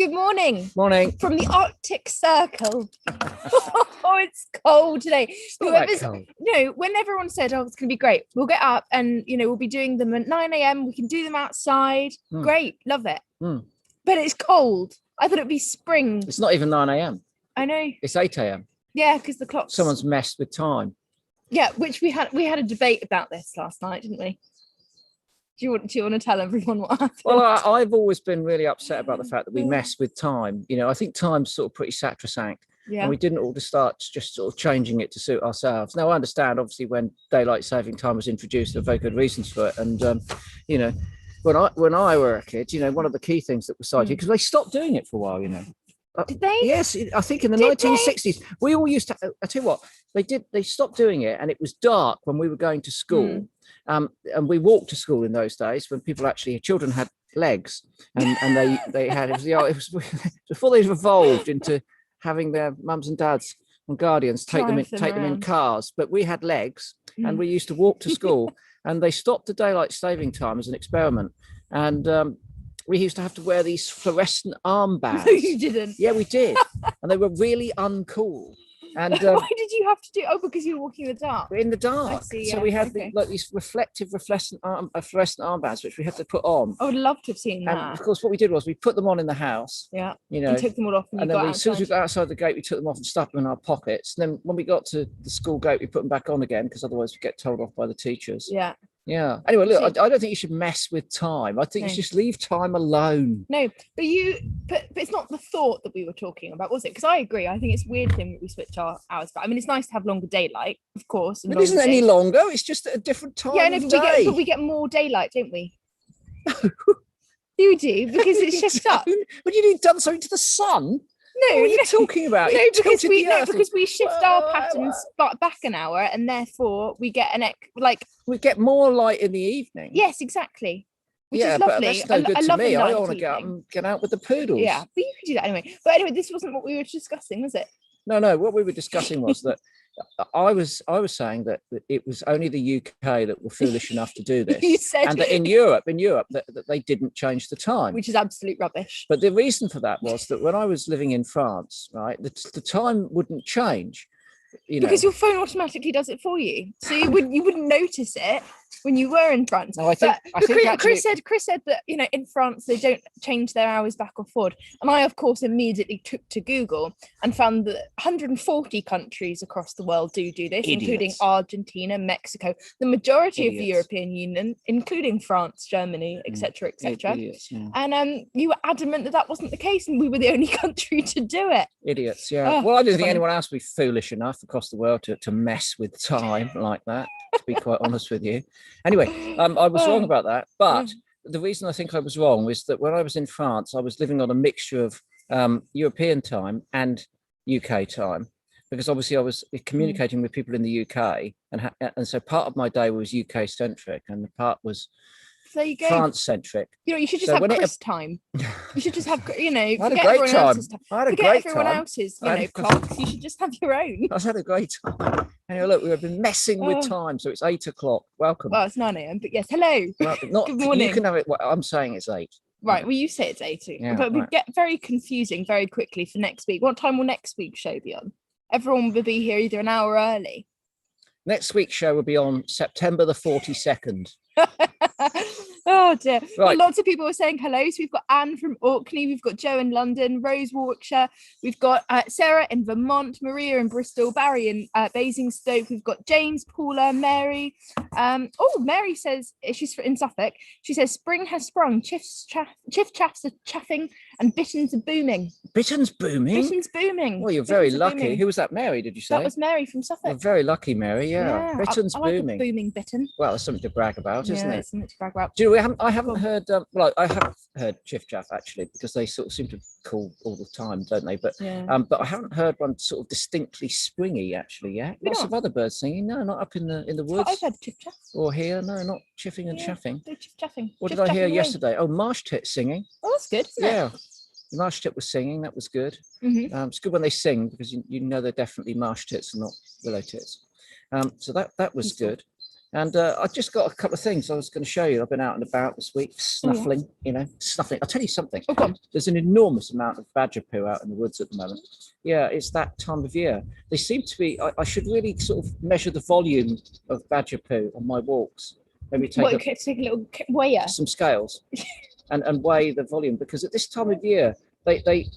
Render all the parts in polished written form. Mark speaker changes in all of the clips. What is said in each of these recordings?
Speaker 1: Good morning.
Speaker 2: Morning.
Speaker 1: From the Arctic Circle. Oh, it's cold today. When everyone said, oh, it's going to be great, we'll get up and, we'll be doing them at 9 a.m. We can do them outside. Great. Love it. But it's cold. I thought it'd be spring.
Speaker 2: It's not even 9 a.m.
Speaker 1: I know.
Speaker 2: It's 8 a.m.
Speaker 1: Yeah, because the clock.
Speaker 2: Someone's messed with time.
Speaker 1: Yeah, which we had a debate about this last night, didn't we? Do you want to tell everyone what happened?
Speaker 2: Well, I've always been really upset about the fact that we mess with time. I think time's sort of pretty sacrosanct. Yeah. And we didn't all start just sort of changing it to suit ourselves. Now, I understand, obviously, when daylight saving time was introduced, there were very good reasons for it. And, when I were a kid, one of the key things that was cited, because they stopped doing it for a while,
Speaker 1: Did they?
Speaker 2: Yes, I think in the 1960s, we all used to, I tell you what, they stopped doing it, and it was dark when we were going to school. And we walked to school in those days when children had legs, and they had, it was before they evolved into having their mums and dads and guardians take them in cars, but we had legs and we used to walk to school. And they stopped the daylight saving time as an experiment. And we used to have to wear these fluorescent armbands.
Speaker 1: No, you didn't.
Speaker 2: Yeah, we did. And they were really uncool. And
Speaker 1: why did you have to do? Oh, because you were walking in the dark.
Speaker 2: In the dark. I see, yeah. So we had these reflective fluorescent armbands, which we had to put on.
Speaker 1: I would love to have seen that.
Speaker 2: And of course, what we did was we put them on in the house.
Speaker 1: Yeah. And took them all off.
Speaker 2: And then as soon as we got outside the gate, we took them off and stuffed them in our pockets. And then when we got to the school gate, we put them back on again, because otherwise we get told off by the teachers.
Speaker 1: Yeah.
Speaker 2: Yeah. Anyway, look, I don't think you should mess with time. I think you should just leave time alone.
Speaker 1: No, but it's not the thought that we were talking about, was it? Because I agree. I think it's a weird thing that we switch our hours back. I mean, it's nice to have longer daylight, of course.
Speaker 2: It isn't any longer. It's just at a different time.
Speaker 1: Yeah, no, but we get more daylight, don't we? You do, because it's just up.
Speaker 2: But you've done something to the sun.
Speaker 1: No,
Speaker 2: what are you talking about?
Speaker 1: No, because we shift our patterns back an hour, and therefore we get we get
Speaker 2: more light in the evening.
Speaker 1: Yes, exactly. Which is lovely.
Speaker 2: But that's no good to me. I want to get out with the poodles.
Speaker 1: Yeah, but you could do that anyway. But anyway, this wasn't what we were discussing, was it?
Speaker 2: No. What we were discussing was that I was saying that it was only the UK that were foolish enough to do this.
Speaker 1: You said,
Speaker 2: and that in Europe that they didn't change the time,
Speaker 1: which is absolute rubbish.
Speaker 2: But the reason for that was that when I was living in France, right, the time wouldn't change.
Speaker 1: Because your phone automatically does it for you, so you wouldn't notice it when you were in France.
Speaker 2: No, I think
Speaker 1: Chris said that in France they don't change their hours back or forward, and I of course immediately took to Google and found that 140 countries across the world do this, Idiots. Including Argentina, Mexico, the majority of the European Union, including France, Germany, etc., etc. Yeah. And you were adamant that wasn't the case, and we were the only country to do it.
Speaker 2: Idiots, yeah. Well, I didn't think anyone else would be foolish enough across the world to mess with time like that, to be quite honest with you. Anyway, I was wrong about that, but the reason I think I was wrong was that when I was in France, I was living on a mixture of European time and UK time, because obviously I was communicating with people in the UK, and so part of my day was UK centric and the part was France centric.
Speaker 1: You should just have Chris time. You should just have,
Speaker 2: I had a great time.
Speaker 1: Forget everyone else's, clocks. You should just have your own.
Speaker 2: I had a great time. Anyway, look, we've been messing with time, so it's 8 o'clock. Welcome.
Speaker 1: Well, it's 9 a.m., but yes, hello.
Speaker 2: Good morning. You can have it. I'm saying it's 8.
Speaker 1: Right. Well, you say it's 8, but we get very confusing very quickly for next week. What time will next week's show be on? Everyone will be here either an hour early.
Speaker 2: Next week's show will be on September the 42nd.
Speaker 1: Oh dear. Right. Well, lots of people are saying hello. So we've got Anne from Orkney, we've got Joe in London, Rose Warwickshire, we've got Sarah in Vermont, Maria in Bristol, Barry in Basingstoke, we've got James, Paula, Mary. Mary says she's in Suffolk. She says spring has sprung, chiff chaffs are chaffing, and bittern's are booming.
Speaker 2: Bitten's booming?
Speaker 1: Bitten's booming.
Speaker 2: Well, you're very lucky. Who was that, Mary, did you say?
Speaker 1: That was Mary from Suffolk.
Speaker 2: You're very lucky, Mary, yeah. Bitten's
Speaker 1: I like
Speaker 2: booming.
Speaker 1: Booming Bitten.
Speaker 2: Well, that's something to brag about, isn't it?
Speaker 1: It's something to brag about.
Speaker 2: Do you know, I haven't heard, I have heard chiff chaff actually, because they sort of seem to call all the time, don't they? But I haven't heard one sort of distinctly springy actually yet. Lots of other birds singing. No, not up in the woods.
Speaker 1: I've heard chiff chaff.
Speaker 2: Or here, no, not chiffing and chaffing.
Speaker 1: No chiff chaffing.
Speaker 2: What did I hear yesterday? Oh, marsh tit singing.
Speaker 1: Oh, that's good, isn't it?
Speaker 2: Yeah. The marsh tit was singing. That was good. It's good when they sing, because you know they're definitely marsh tits and not willow tits. So that was good. And I just got a couple of things I was going to show you. I've been out and about this week, snuffling, snuffling. I'll tell you something. There's an enormous amount of badger poo out in the woods at the moment. Yeah, it's that time of year. They seem to be, I should really sort of measure the volume of badger poo on my walks. Maybe take
Speaker 1: a little weigher,
Speaker 2: some scales and weigh the volume, because at this time of year, they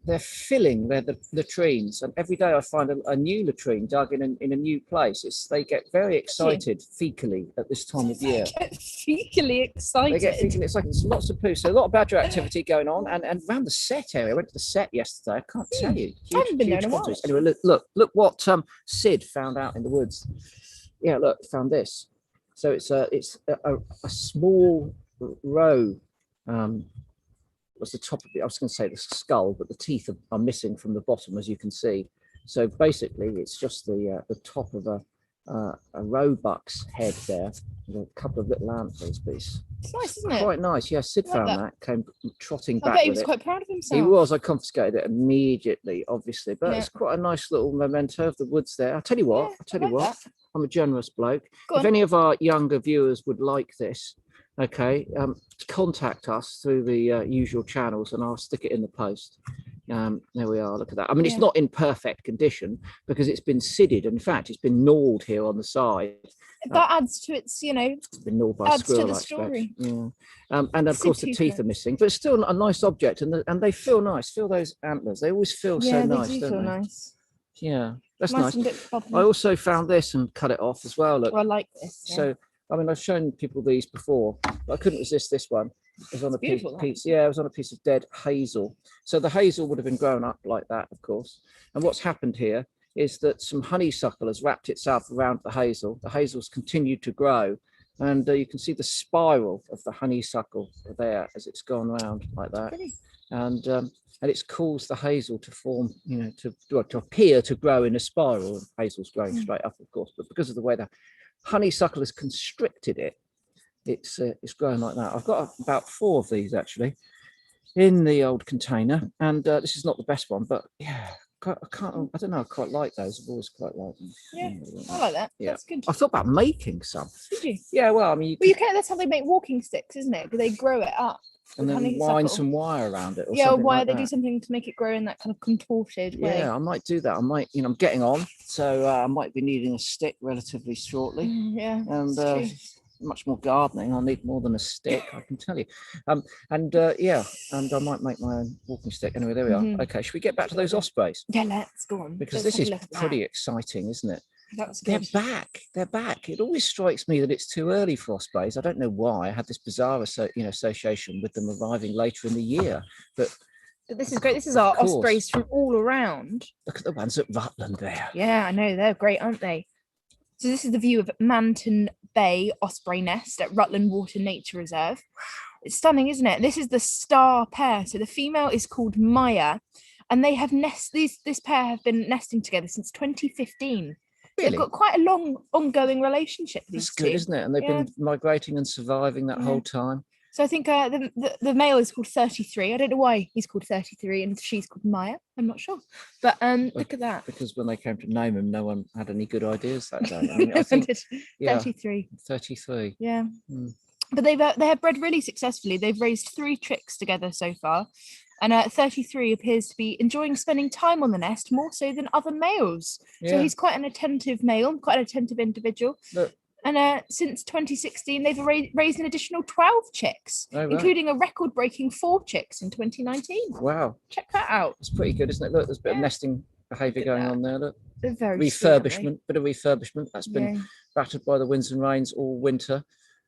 Speaker 2: they're filling their latrines, and every day I find a new latrine dug in a new place. They get very excited fecally at this time of year.
Speaker 1: Fecally excited.
Speaker 2: They get fecally excited. There's lots of poo, so a lot of badger activity going on, and around the set area. I went to the set yesterday. I can't tell you.
Speaker 1: I haven't been there in a while.
Speaker 2: Anyway, look what Sid found out in the woods. Yeah, look, found this. So it's a small row. Was the top of it? I was going to say the skull, but the teeth are missing from the bottom, as you can see. So basically, it's just the top of a roebuck's head there, with a couple of little antlers. But it's
Speaker 1: nice, isn't it?
Speaker 2: Quite nice. Yeah, Sid found that. Came trotting back.
Speaker 1: I bet he was quite proud of himself.
Speaker 2: He was. I confiscated it immediately, obviously, but it's quite a nice little memento of the woods there. I'll tell you what. I'm a generous bloke. If any of our younger viewers would like this, contact us through the usual channels, and I'll stick it in the post. There we are. Look at that. I mean, it's not in perfect condition because it's been sidded. In fact, it's been gnawed here on the side.
Speaker 1: That adds to its,
Speaker 2: it's been gnawed by a squirrel,
Speaker 1: to the story.
Speaker 2: Yeah. And of course the teeth are missing, but it's still a nice object, and they feel nice. Feel those antlers. They always feel so nice,
Speaker 1: they
Speaker 2: don't
Speaker 1: feel
Speaker 2: they?
Speaker 1: Nice.
Speaker 2: Yeah, that's nice. I also found this and cut it off as well. Look,
Speaker 1: I like this. Yeah.
Speaker 2: So, I mean, I've shown people these before, but I couldn't resist this one. It was on a piece. It was on a piece of dead hazel. So the hazel would have been grown up like that, of course. And what's happened here is that some honeysuckle has wrapped itself around the hazel. The hazel's continued to grow, and you can see the spiral of the honeysuckle there as it's gone around like that. And it's caused the hazel to form, to appear to grow in a spiral. Hazel's growing straight up, of course, but because of the way the honeysuckle has constricted it, it's growing like that. I've got about 4 of these actually in the old container, and this is not the best one, but yeah, I don't know, I quite like those. I've always quite liked them.
Speaker 1: Yeah, I like that. Yeah. That's good.
Speaker 2: I thought about making some.
Speaker 1: Did you?
Speaker 2: Yeah, well, I mean,
Speaker 1: that's how they make walking sticks, isn't it? Because they grow it up
Speaker 2: and then wind some wire around it.
Speaker 1: They do something to make it grow in that kind of contorted way.
Speaker 2: Yeah, I might do that. I might, I'm getting on, so I might be needing a stick relatively shortly.
Speaker 1: Yeah,
Speaker 2: and much more gardening. I'll need more than a stick, I can tell you. And I might make my own walking stick. Anyway, there we are. Okay, should we get back to those ospreys?
Speaker 1: Yeah, let's go on.
Speaker 2: Because this is pretty exciting, isn't it?
Speaker 1: That's good.
Speaker 2: They're back. It always strikes me that it's too early for ospreys. I don't know why. I had this bizarre association with them arriving later in the year, but
Speaker 1: this is great. This is our ospreys from all around.
Speaker 2: Look at the ones at Rutland there.
Speaker 1: Yeah, I know, they're great, aren't they? So this is the view of Manton Bay Osprey Nest at Rutland Water Nature Reserve. It's stunning, isn't it? This is the star pair. So the female is called Maya, and they have this pair have been nesting together since 2015.
Speaker 2: Really?
Speaker 1: They've got quite a long ongoing relationship.
Speaker 2: That's good, isn't it? And they've been migrating and surviving that whole time.
Speaker 1: So I think the male is called 33. I don't know why he's called 33 and she's called Maya. I'm not sure. But look at that.
Speaker 2: Because when they came to name him, no one had any good ideas that day. I mean, I think
Speaker 1: 33.
Speaker 2: 33.
Speaker 1: Yeah. But they have bred really successfully. They've raised 3 chicks together so far. And 33 appears to be enjoying spending time on the nest more so than other males. Yeah. So he's quite an attentive male, quite an attentive individual.
Speaker 2: Look.
Speaker 1: And since 2016, they've raised an additional 12 chicks, including a record-breaking 4 chicks in 2019.
Speaker 2: Wow.
Speaker 1: Check that out.
Speaker 2: It's pretty good, isn't it? Look, there's a bit of nesting behaviour going on there. Look.
Speaker 1: They're very
Speaker 2: refurbishment, bit of refurbishment. That's been battered by the winds and rains all winter.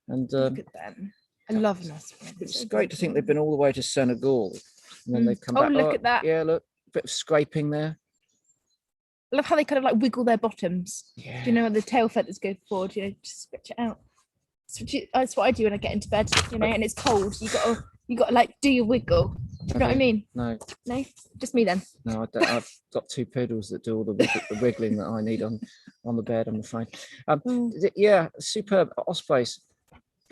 Speaker 2: And
Speaker 1: look at them. I love them.
Speaker 2: It's great to think they've been all the way to Senegal. And then they've come back.
Speaker 1: Look at that.
Speaker 2: Yeah, look, a bit of scraping there.
Speaker 1: I love how they kind of like wiggle their bottoms.
Speaker 2: Yeah.
Speaker 1: Do you know when the tail feathers go forward? Just stretch it out. That's what I do when I get into bed. And it's cold. You got to like do your wiggle. Do you know what I mean?
Speaker 2: No,
Speaker 1: just me then.
Speaker 2: No, I don't. I've got 2 poodles that do all the wiggling that I need on the bed. I'm afraid. Yeah, superb ospreys.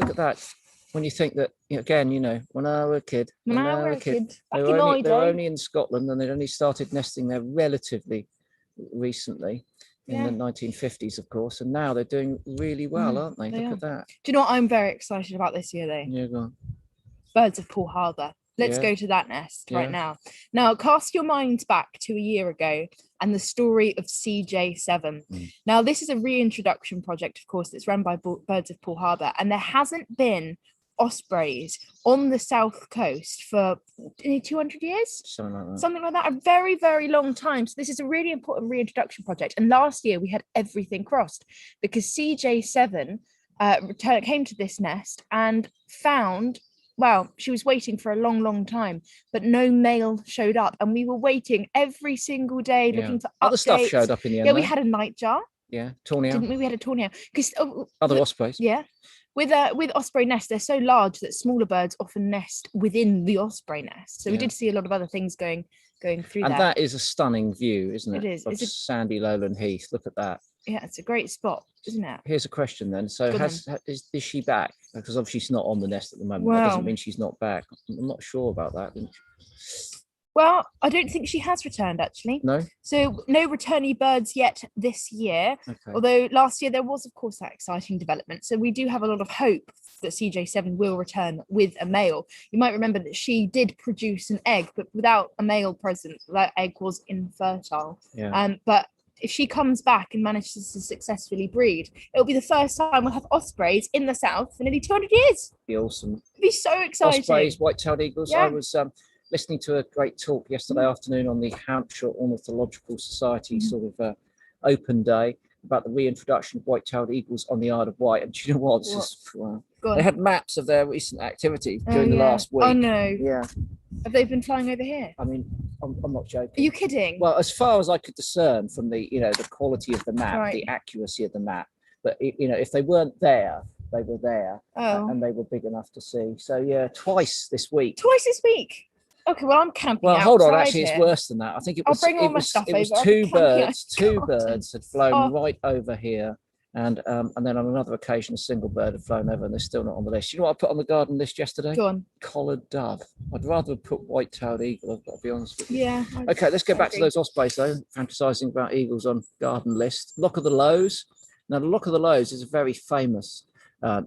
Speaker 2: Look at that. When you think that again, when I were a kid, they were only in Scotland, and they'd only started nesting there relatively recently. in the 1950s, of course, and now they're doing really well, aren't they? Look at that.
Speaker 1: Do you know what I'm very excited about this year, though?
Speaker 2: Yeah, go on.
Speaker 1: Birds of Poole Harbour. Let's go to that nest right now. Now, cast your minds back to a year ago and the story of CJ7. Now, this is a reintroduction project, of course, that's run by Birds of Poole Harbour, and there hasn't been ospreys on the south coast for 200 years? Something like that. A very, very long time. So this is a really important reintroduction project. And last year we had everything crossed because CJ7 came to this nest and found, well, she was waiting for a long, long time, but no male showed up. And we were waiting every single day looking for
Speaker 2: other
Speaker 1: updates.
Speaker 2: stuff showed up in the end.
Speaker 1: Yeah, we had a nightjar.
Speaker 2: Yeah, torneo.
Speaker 1: Didn't we? We had a torneo. Because
Speaker 2: other ospreys.
Speaker 1: Yeah. With osprey nests, they're so large that smaller birds often nest within the osprey nest. So we did see a lot of other things going through
Speaker 2: and
Speaker 1: there.
Speaker 2: That is a stunning view, isn't it?
Speaker 1: It is.
Speaker 2: Of sandy lowland heath. Look at that.
Speaker 1: Yeah, it's a great spot, isn't it?
Speaker 2: Here's a question then. So is she back? Because obviously she's not on the nest at the moment.
Speaker 1: Well,
Speaker 2: that doesn't mean she's not back. I'm not sure about that.
Speaker 1: Well, I don't think she has returned, actually.
Speaker 2: No?
Speaker 1: So no returnee birds yet this year.
Speaker 2: Okay.
Speaker 1: Although last year there was, of course, that exciting development. So we do have a lot of hope that CJ7 will return with a male. You might remember that she did produce an egg, but without a male present, that egg was infertile.
Speaker 2: Yeah.
Speaker 1: But if she comes back and manages to successfully breed, it'll be the first time we'll have ospreys in the south for nearly 200 years.
Speaker 2: Be awesome.
Speaker 1: It'll be so exciting.
Speaker 2: Ospreys, white-tailed eagles.
Speaker 1: Yeah.
Speaker 2: I was listening to a great talk yesterday afternoon on the Hampshire Ornithological Society sort of open day about the reintroduction of white-tailed eagles on the Isle of Wight. And do you know what? They had maps of their recent activity during the last week.
Speaker 1: Oh no.
Speaker 2: Yeah.
Speaker 1: Have they been flying over here?
Speaker 2: I mean, I'm not joking.
Speaker 1: Are you kidding?
Speaker 2: Well, as far as I could discern from the, the quality of the map, the accuracy of the map, but if they weren't there, they were there, and they were big enough to see. So yeah, twice this week.
Speaker 1: Okay, well, I'm camping.
Speaker 2: Well, hold on.
Speaker 1: outside
Speaker 2: Actually,
Speaker 1: here.
Speaker 2: it's worse than that. I think it was.
Speaker 1: I'll bring all my stuff
Speaker 2: it was
Speaker 1: over.
Speaker 2: two birds.
Speaker 1: Camping
Speaker 2: Two birds had flown right over here, and then on another occasion, a single bird had flown over, and they're still not on the list. You know what I put on the garden list yesterday?
Speaker 1: Go on.
Speaker 2: Collared dove. I'd rather have put white-tailed eagle. I've got to be honest with you.
Speaker 1: Yeah.
Speaker 2: Okay, let's go back to those ospreys though. Fantasizing about eagles on garden list. Lock of the Lows. Now, the Lock of the Lows is a very famous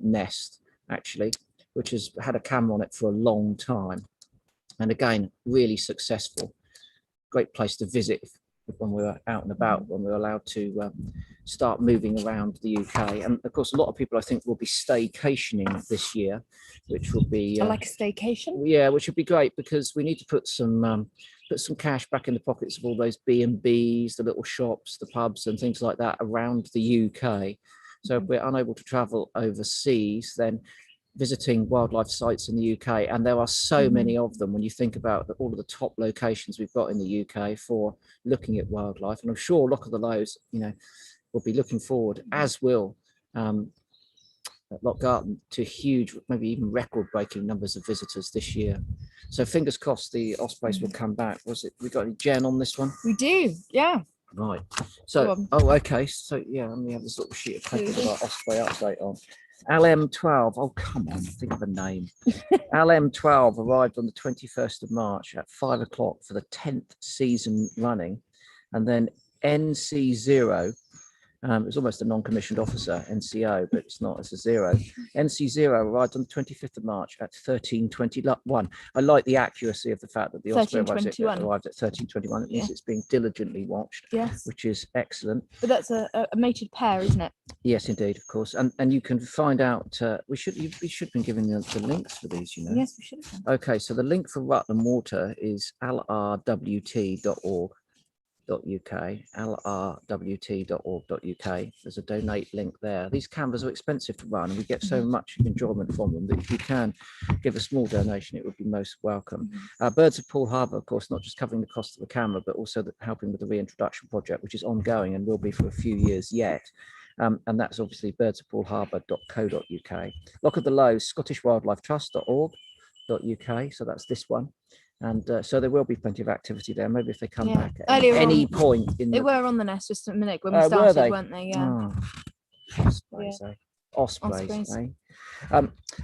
Speaker 2: nest, actually, which has had a camera on it for a long time. And again, really successful. Great place to visit when we were out and about, when we were allowed to start moving around the UK. And of course, a lot of people, I think, will be staycationing this year, which will be...
Speaker 1: I like a staycation.
Speaker 2: Yeah, which would be great because we need to put some cash back in the pockets of all those B&Bs, the little shops, the pubs and things like that around the UK. So if we're unable to travel overseas, then visiting wildlife sites in the UK, and there are so many of them when you think about all of the top locations we've got in the UK for looking at wildlife. And I'm sure Lock of the Lows, will be looking forward, as will Loch Garten, to huge, maybe even record-breaking numbers of visitors this year. So fingers crossed the ospreys will come back. We got any Jen on this one?
Speaker 1: We do, yeah.
Speaker 2: Right. So, okay. So yeah, let me have this little sheet of paper with our osprey update on. LM12, oh come on, think of a name. LM12 arrived on the 21st of March at 5 o'clock for the 10th season running, and then NC0, it's almost a non-commissioned officer, NCO, but it's not, it's a zero. NC0 arrived on the 25th of March at 13:21. I like the accuracy of the fact that the osprey arrived at 13:21. It means it's being diligently watched, which is excellent.
Speaker 1: But that's a mated pair, isn't it?
Speaker 2: Yes, indeed, of course. And you can find out, we should have been giving the links for these,
Speaker 1: Yes, we should have.
Speaker 2: Okay, so the link for Rutland Water is lrwt.org. lrwt.org.uk. There's a donate link there. These cameras are expensive to run and we get so much enjoyment from them that if you can give a small donation, it would be most welcome. Birds of Poole Harbour, of course, not just covering the cost of the camera, but also helping with the reintroduction project, which is ongoing and will be for a few years yet. And that's obviously birdsofpooleharbour.co.uk. Lock of the Lows, scottishwildlifetrust.org.uk. So that's this one. And so there will be plenty of activity there. Maybe if they come back at any point
Speaker 1: they were on the nest just a minute when we started, weren't they? Yeah.
Speaker 2: Ospreys, eh?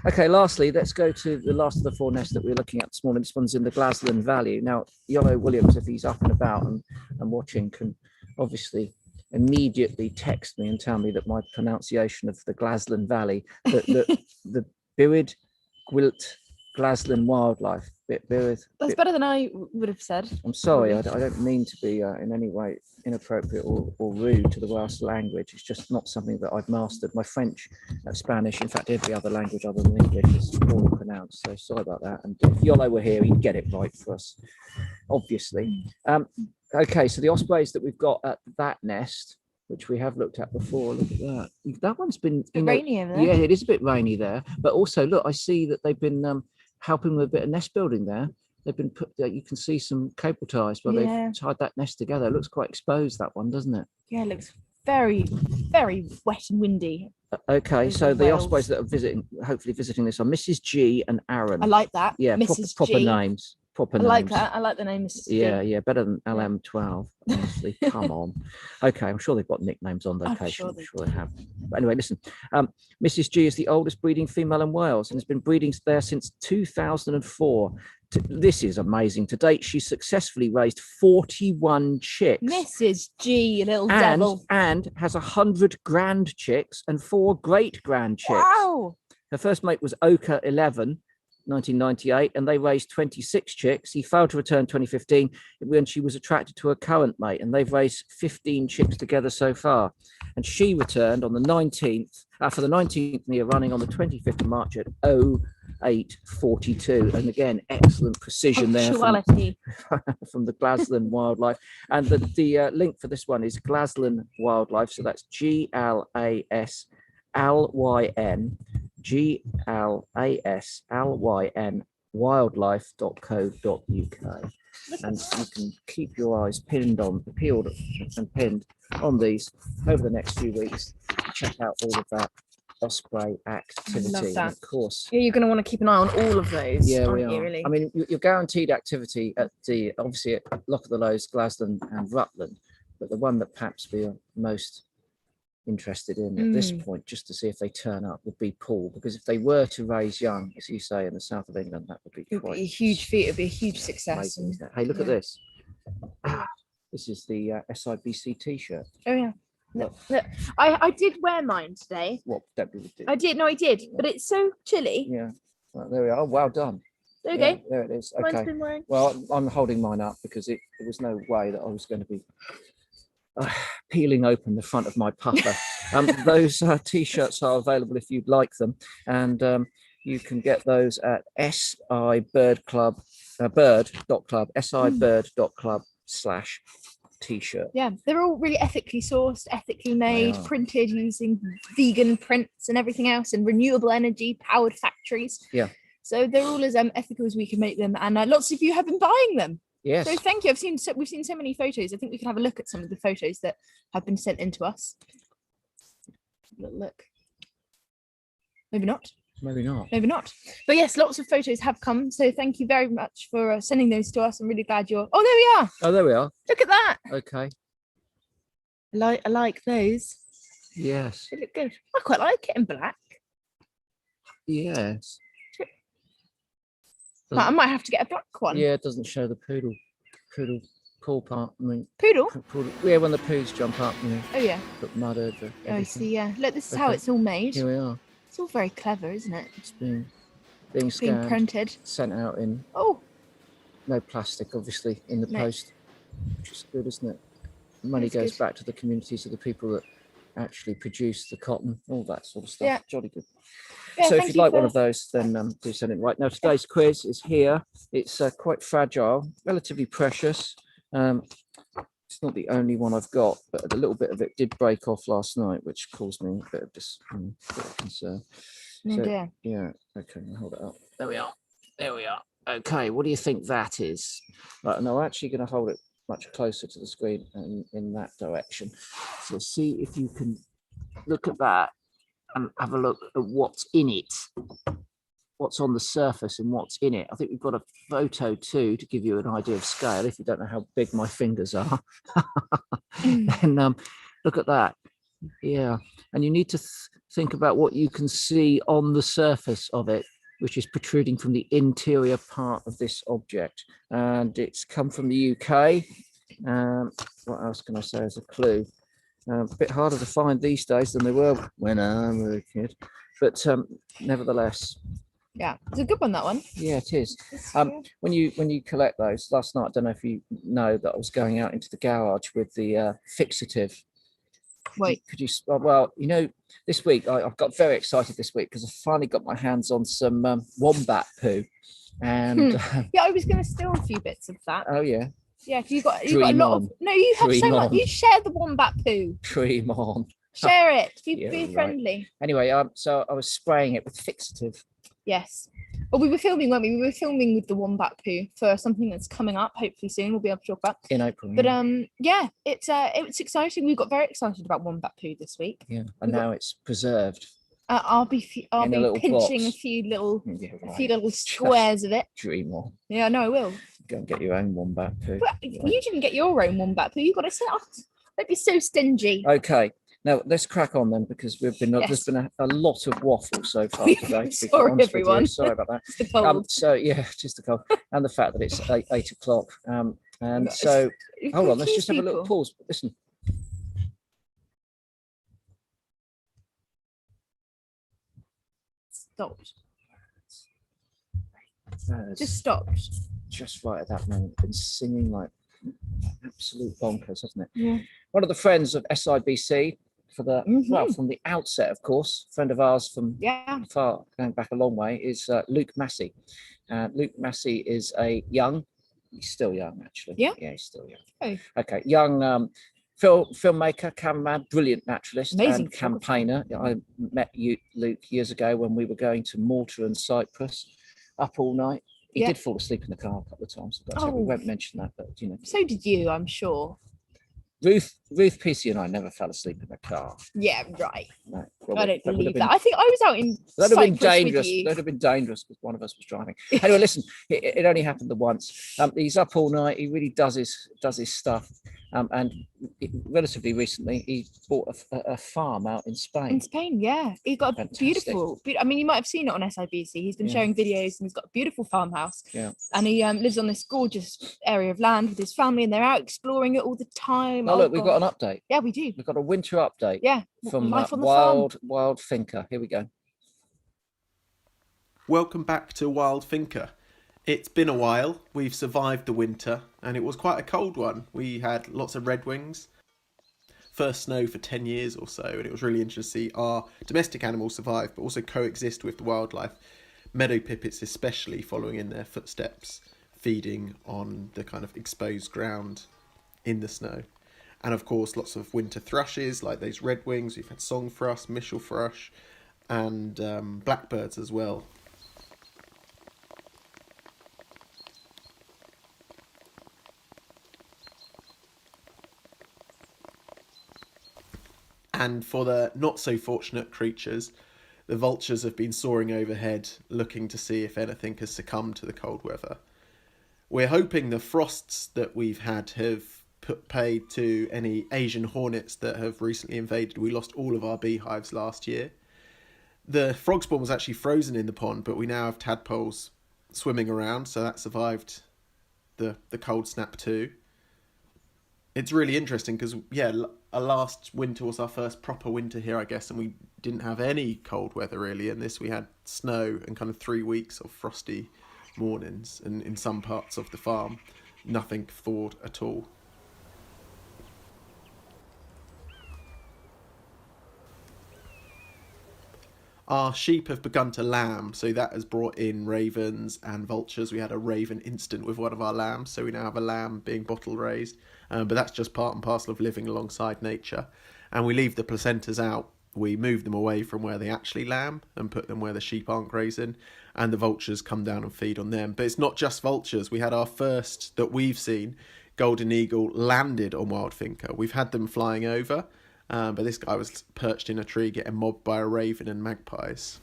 Speaker 2: Okay, lastly, let's go to the last of the four nests that we're looking at this morning. This one's in the Glasland Valley. Now, Yolo Williams, if he's up and about and watching, can obviously immediately text me and tell me that my pronunciation of the Glasland Valley, the Bywyd Gwylt Glasland Wildlife.
Speaker 1: That's better than I would have said.
Speaker 2: I'm sorry, I don't mean to be in any way inappropriate or rude to the Welsh language. It's just not something that I've mastered. My French, Spanish, in fact, every other language other than English is poorly pronounced. So sorry about that. And if Yolo were here, he'd get it right for us, obviously. Okay, so the ospreys that we've got at that nest, which we have looked at before, look at that. That one's been
Speaker 1: rainy over there.
Speaker 2: Yeah, it is a bit rainy there. But also, look, I see that they've been helping with a bit of nest building there. They've been put there. You can see some cable ties where they've tied that nest together. It looks quite exposed, that one, doesn't it?
Speaker 1: Yeah, it looks very, very wet and windy.
Speaker 2: Okay, so the ospreys that are hopefully visiting this are Mrs. G and Aaron.
Speaker 1: I like that.
Speaker 2: Yeah, proper names. Proper names.
Speaker 1: I like that. I like the name Mrs. G.
Speaker 2: Yeah, better than LM12. Honestly, come on. Okay, I'm sure they've got nicknames on location. I'm sure they have. But anyway, listen. Mrs. G is the oldest breeding female in Wales and has been breeding there since 2004. This is amazing. To date, she's successfully raised 41 chicks.
Speaker 1: Mrs. G, little devil.
Speaker 2: And has 100 grand chicks and 4 great grand chicks.
Speaker 1: Wow.
Speaker 2: Her first mate was Oka 11. 1998, and they raised 26 chicks. He failed to return 2015 when she was attracted to her current mate, and they've raised 15 chicks together so far. And she returned on the 19th, for the 19th year, running on the 25th of March at 08:42. And again, excellent precision there from the Glasland Wildlife. And the link for this one is Glasland Wildlife, so that's GLASLYN. GLASLYN wildlife.co.uk, and you can keep your eyes peeled and pinned on these over the next few weeks to check out all of that osprey activity.
Speaker 1: I love that.
Speaker 2: And of course,
Speaker 1: you're going to want to keep an eye on all of those.
Speaker 2: Yeah, we are.
Speaker 1: Really?
Speaker 2: I mean, you're guaranteed activity at obviously at Loch of the Lows, Glasland, and Rutland, but the one that perhaps we are most interested in at this point, just to see if they turn up, would be Poole, because if they were to raise young, as you say, in the south of England, that would be quite
Speaker 1: a huge feat. It'd be a huge success.
Speaker 2: Amazing, hey, look at this. This is the SIBC t-shirt.
Speaker 1: Oh yeah. Look. I did wear mine today.
Speaker 2: What Debbie did?
Speaker 1: I did, but it's so chilly.
Speaker 2: Yeah. Well, there we are. Well done.
Speaker 1: There you go.
Speaker 2: There it is.
Speaker 1: Mine's
Speaker 2: Okay.
Speaker 1: been wearing.
Speaker 2: Well, I'm holding mine up because there was no way that I was going to be peeling open the front of my puffer. Those t-shirts are available if you'd like them, and you can get those at sibird.club, sibird.club/t-shirt.
Speaker 1: Yeah, they're all really ethically sourced, ethically made, printed using vegan prints and everything else, and renewable energy powered factories.
Speaker 2: Yeah,
Speaker 1: so they're all as ethical as we can make them, and lots of you have been buying them.
Speaker 2: Yes.
Speaker 1: So thank you. We've seen so many photos. I think we can have a look at some of the photos that have been sent in to us. Look. Maybe not.
Speaker 2: Maybe not.
Speaker 1: Maybe not. But yes, lots of photos have come. So thank you very much for sending those to us. I'm really glad you're. Oh, there we are.
Speaker 2: Oh, there we are.
Speaker 1: Look at that.
Speaker 2: Okay.
Speaker 1: I like those.
Speaker 2: Yes.
Speaker 1: They look good. I quite like it in black.
Speaker 2: Yes.
Speaker 1: I might have to get a black one.
Speaker 2: Yeah, it doesn't show the pool part. I mean,
Speaker 1: poodle.
Speaker 2: Yeah, when the poos jump up, you know.
Speaker 1: Oh yeah.
Speaker 2: Put mud over everything.
Speaker 1: Oh, I see. Yeah. Look, this is how it's all made.
Speaker 2: Here we are.
Speaker 1: It's all very clever, isn't it?
Speaker 2: It's being scanned,
Speaker 1: being printed,
Speaker 2: sent out in.
Speaker 1: Oh.
Speaker 2: No plastic, obviously, in the post, which is good, isn't it? Money goes back to the communities of the people that actually produce the cotton, all that sort of stuff.
Speaker 1: Yeah.
Speaker 2: Jolly good.
Speaker 1: Yeah,
Speaker 2: so if you'd like one of those, then do send it. Right now, today's quiz is here. It's quite fragile, relatively precious. It's not the only one I've got, but a little bit of it did break off last night, which caused me a bit of concern.
Speaker 1: Oh dear.
Speaker 2: Yeah. Okay, I'll hold it up. There we are. There we are. Okay, what do you think that is? Right, and I'm actually going to hold it much closer to the screen and in that direction. So see if you can look at that and have a look at what's in it, what's on the surface and what's in it. I think we've got a photo too to give you an idea of scale, if you don't know how big my fingers are. And look at that. Yeah, and you need to think about what you can see on the surface of it, which is protruding from the interior part of this object. And it's come from the UK. What else can I say as a clue? A bit harder to find these days than they were when I was a kid, but nevertheless.
Speaker 1: Yeah, it's a good one, that one.
Speaker 2: Yeah, it is. When you collect those, last night, I don't know if you know that I was going out into the garage with the fixative.
Speaker 1: Wait.
Speaker 2: Could you? Well, this week I've got very excited this week because I finally got my hands on some wombat poo, and
Speaker 1: yeah, I was going to steal a few bits of that.
Speaker 2: Oh yeah.
Speaker 1: Yeah, you got a lot of. No, you have so much. You share the wombat poo.
Speaker 2: Dream on.
Speaker 1: Share it. Be friendly.
Speaker 2: Anyway, so I was spraying it with fixative. Yes.
Speaker 1: Well, we were filming, weren't we? We were filming with the wombat poo for something that's coming up. Hopefully soon we'll be able to talk about
Speaker 2: in April.
Speaker 1: But yeah, it's exciting. We got very excited about wombat poo this week.
Speaker 2: Yeah, and now it's preserved.
Speaker 1: I'll be pinching box. A few little squares of it.
Speaker 2: Dream on.
Speaker 1: Yeah, no, I will.
Speaker 2: Go and get your own wombat poo.
Speaker 1: Well, you didn't get your own wombat poo. You got to set up. Don't be so stingy.
Speaker 2: Okay. Now let's crack on then, because there's been a lot of waffle so far today.
Speaker 1: Sorry, everyone.
Speaker 2: Sorry about that.
Speaker 1: It's the cold.
Speaker 2: So yeah, just the cold, and the fact that it's 8 o'clock. And so hold on, let's just have a little pause. Listen.
Speaker 1: Stopped. Just stopped.
Speaker 2: Just right at that moment. Been singing like absolute bonkers, hasn't it?
Speaker 1: Yeah.
Speaker 2: One of the friends of SIBC for the from the outset, of course, friend of ours from far going back a long way, is Luke Massey. Luke Massey is he's still young actually.
Speaker 1: Yeah,
Speaker 2: he's still young.
Speaker 1: Oh.
Speaker 2: Okay, young filmmaker, cameraman, brilliant naturalist,
Speaker 1: amazing
Speaker 2: and campaigner. I met Luke years ago when we were going to Malta and Cyprus, up all night. He did fall asleep in the car a couple of times. So we won't mention that, but
Speaker 1: So did you, I'm sure.
Speaker 2: Ruth Peacey and I never fell asleep in the car.
Speaker 1: Yeah, right.
Speaker 2: No,
Speaker 1: I don't believe that. I think I was out in Cyprus
Speaker 2: that'd have been dangerous.
Speaker 1: With you.
Speaker 2: That'd have been dangerous because one of us was driving. Anyway, listen, it only happened the once. He's up all night. He really does his stuff. And relatively recently, he bought a farm out in Spain.
Speaker 1: In Spain, yeah. He got a beautiful. I mean, you might have seen it on SIBC. He's been showing videos, and he's got a beautiful farmhouse.
Speaker 2: Yeah.
Speaker 1: And he lives on this gorgeous area of land with his family, and they're out exploring it all the time.
Speaker 2: Oh, look, we've got an update.
Speaker 1: Yeah, we do.
Speaker 2: We've got a winter update.
Speaker 1: Yeah.
Speaker 2: From
Speaker 1: Life on the farm.
Speaker 2: Wild Thinker. Here we go.
Speaker 3: Welcome back to Wild Thinker. It's been a while. We've survived the winter, and it was quite a cold one. We had lots of redwings. First snow for 10 years or so, and it was really interesting to see our domestic animals survive, but also coexist with the wildlife. Meadow pipits especially following in their footsteps, feeding on the kind of exposed ground in the snow. And of course, lots of winter thrushes, like those redwings. We've had song thrush, mishel thrush, and blackbirds as well. And for the not so fortunate creatures, the vultures have been soaring overhead, looking to see if anything has succumbed to the cold weather. We're hoping the frosts that we've had have put paid to any Asian hornets that have recently invaded. We lost all of our beehives last year. The frog spawn was actually frozen in the pond, but we now have tadpoles swimming around, so that survived the cold snap too. It's really interesting because, last winter was our first proper winter here, I guess, and we didn't have any cold weather really. And this we had snow and kind of 3 weeks of frosty mornings, and in some parts of the farm, nothing thawed at all. Our sheep have begun to lamb, so that has brought in ravens and vultures. We had a raven incident with one of our lambs, so we now have a lamb being bottle raised. But that's just part and parcel of living alongside nature. And we leave the placentas out. We move them away from where they actually lamb and put them where the sheep aren't grazing. And the vultures come down and feed on them. But it's not just vultures. We had our first, that we've seen, golden eagle landed on Wild Thinker. We've had them flying over. But this guy was perched in a tree getting mobbed by a raven and magpies.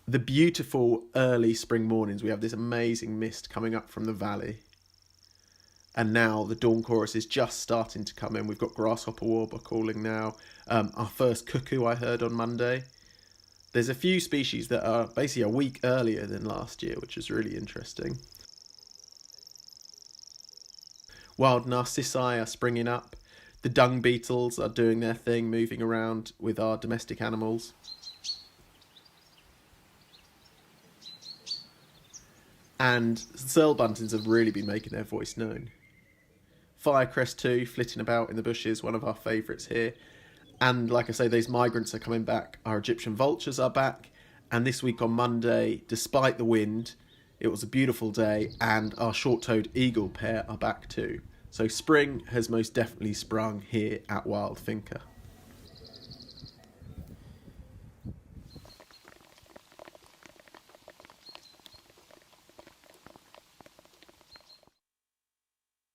Speaker 3: The beautiful early spring mornings, we have this amazing mist coming up from the valley. And now the dawn chorus is just starting to come in. We've got grasshopper warbler calling now. Our first cuckoo I heard on Monday. There's a few species that are basically a week earlier than last year, which is really interesting. Wild narcissi are springing up. The dung beetles are doing their thing, moving around with our domestic animals. And searle buntings have really been making their voice known. Firecrest too, flitting about in the bushes, one of our favourites here. And like I say, those migrants are coming back. Our Egyptian vultures are back. And this week on Monday, despite the wind, it was a beautiful day, and our short-toed eagle pair are back too. So spring has most definitely sprung here at Wild Finca.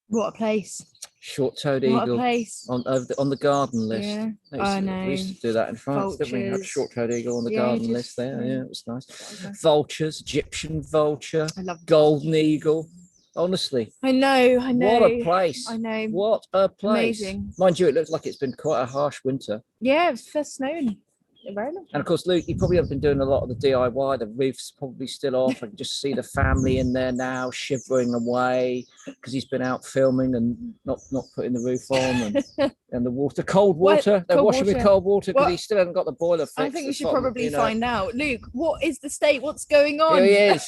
Speaker 1: What a place.
Speaker 2: Short-toed
Speaker 1: What a
Speaker 2: eagle
Speaker 1: place.
Speaker 2: on the garden list.
Speaker 1: Yeah,
Speaker 2: I
Speaker 1: know.
Speaker 2: We used to do that in France, didn't we? Had a
Speaker 1: Vultures.
Speaker 2: short-toed eagle on the garden list there. Yeah, it was nice.
Speaker 1: Okay.
Speaker 2: Vultures, Egyptian vulture,
Speaker 1: I love
Speaker 2: golden eagle. Honestly,
Speaker 1: I know.
Speaker 2: what a place.
Speaker 1: I know.
Speaker 2: What a place.
Speaker 1: Amazing.
Speaker 2: Mind you, it looks like it's been quite a harsh winter.
Speaker 1: Yeah, it's first snowing. Very long.
Speaker 2: And of course, Luke, you probably have been doing a lot of the DIY. The roof's probably still off. I can just see the family in there now, shivering away because he's been out filming and not putting the roof on, and the water, cold water. They're washing with cold water because he still hasn't got the boiler fixed.
Speaker 1: I think we should probably find out. Luke, what is the state? What's going on?
Speaker 2: Here he is,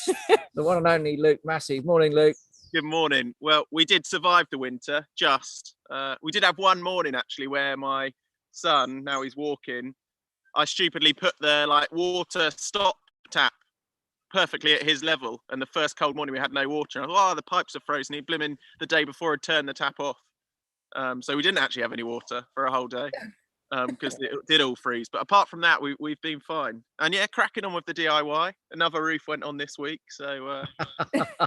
Speaker 2: the one and only Luke Massey. Morning, Luke.
Speaker 4: Good morning. Well, we did survive the winter. We did have one morning actually where my son, now he's walking, I stupidly put the water stop tap perfectly at his level, and the first cold morning we had no water. And I thought, the pipes are frozen. He blimmin' the day before had turned the tap off. So we didn't actually have any water for a whole day because it did all freeze. But apart from that, we've been fine. And yeah, cracking on with the DIY. Another roof went on this week, so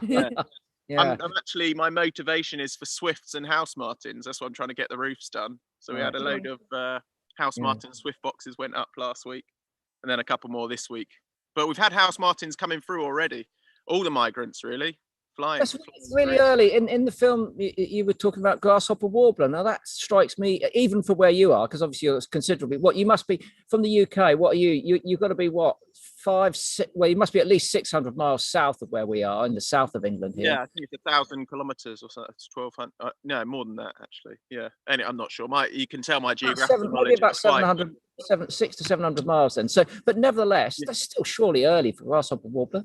Speaker 4: yeah.
Speaker 2: Yeah.
Speaker 4: I'm actually, my motivation is for swifts and house martins. That's why I'm trying to get the roofs done. So we had a load of house martin swift boxes went up last week, and then a couple more this week. But we've had house martins coming through already. All the migrants really flying.
Speaker 2: That's really early in the film. You were talking about grasshopper warbler. Now that strikes me, even for where you are, because obviously you're considerably. What you must be from the UK. What are you? You've got to be what 5, 6. Well, you must be at least 600 miles south of where we are in the south of England here.
Speaker 4: Yeah, I think it's 1,000 kilometres or so. It's 1,200. No, more than that actually. Yeah, and I'm not sure. You can tell my geographical knowledge.
Speaker 2: Maybe about 700, 600 to 700 miles then. So, but nevertheless, that's still surely early for grasshopper warbler.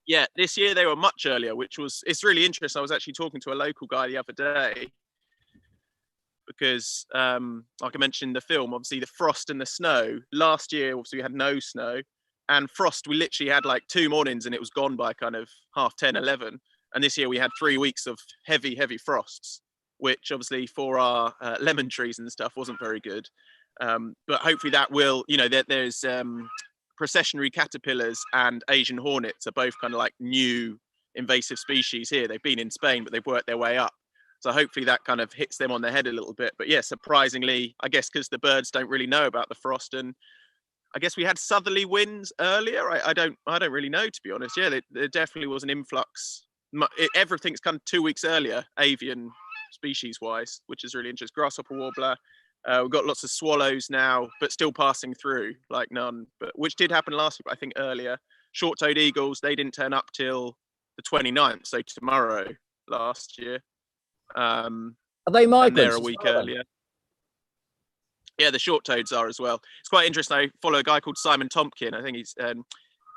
Speaker 4: Yeah, this year they were much earlier, it's really interesting. I was actually talking to a local guy the other day because, like I mentioned in the film, obviously the frost and the snow. Last year, obviously we had no snow, and frost, we literally had 2 mornings and it was gone by kind of 10:30, 11. And this year we had 3 weeks of heavy, heavy frosts, which obviously for our lemon trees and stuff wasn't very good. But hopefully that will, there's processionary caterpillars and Asian hornets are both kind of new invasive species here. They've been in Spain, but they've worked their way up. So hopefully that kind of hits them on the head a little bit. But yeah, surprisingly, I guess because the birds don't really know about the frost, and I guess we had southerly winds earlier. I don't really know, to be honest. Yeah, there definitely was an influx. Everything's come 2 weeks earlier, avian species wise, which is really interesting. Grasshopper warbler. We've got lots of swallows now, but still passing through, none. But which did happen last week, but I think earlier. Short-toed eagles, they didn't turn up till the 29th, so tomorrow last year.
Speaker 2: Are they migrants?
Speaker 4: They're a week earlier. Yeah, the short-toads are as well. It's quite interesting. I follow a guy called Simon Tompkin. I think he's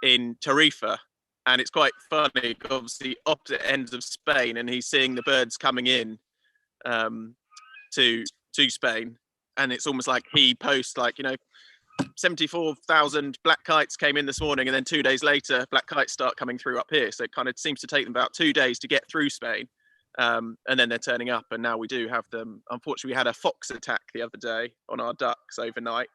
Speaker 4: in Tarifa, and it's quite funny. Obviously, opposite ends of Spain, and he's seeing the birds coming in to Spain. And it's almost like he posts 74,000 black kites came in this morning, and then 2 days later black kites start coming through up here. So it kind of seems to take them about 2 days to get through Spain, and then they're turning up. And now we do have them. Unfortunately, we had a fox attack the other day on our ducks overnight,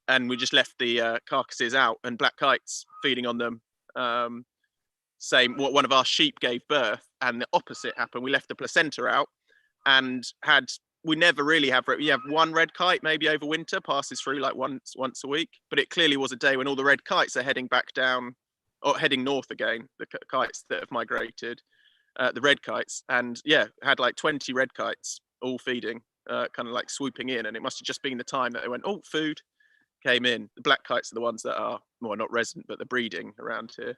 Speaker 4: and we just left the carcasses out, and black kites feeding on them. One of our sheep gave birth, and the opposite happened. We left the placenta out and we never really have. You have one red kite maybe over winter, passes through once a week, but it clearly was a day when all the red kites are heading back down or heading north again. The kites that have migrated, the red kites, and had 20 red kites all feeding, kind of swooping in, and it must have just been the time that they went, oh, food came in. The black kites are the ones that are not resident, but they're breeding around here.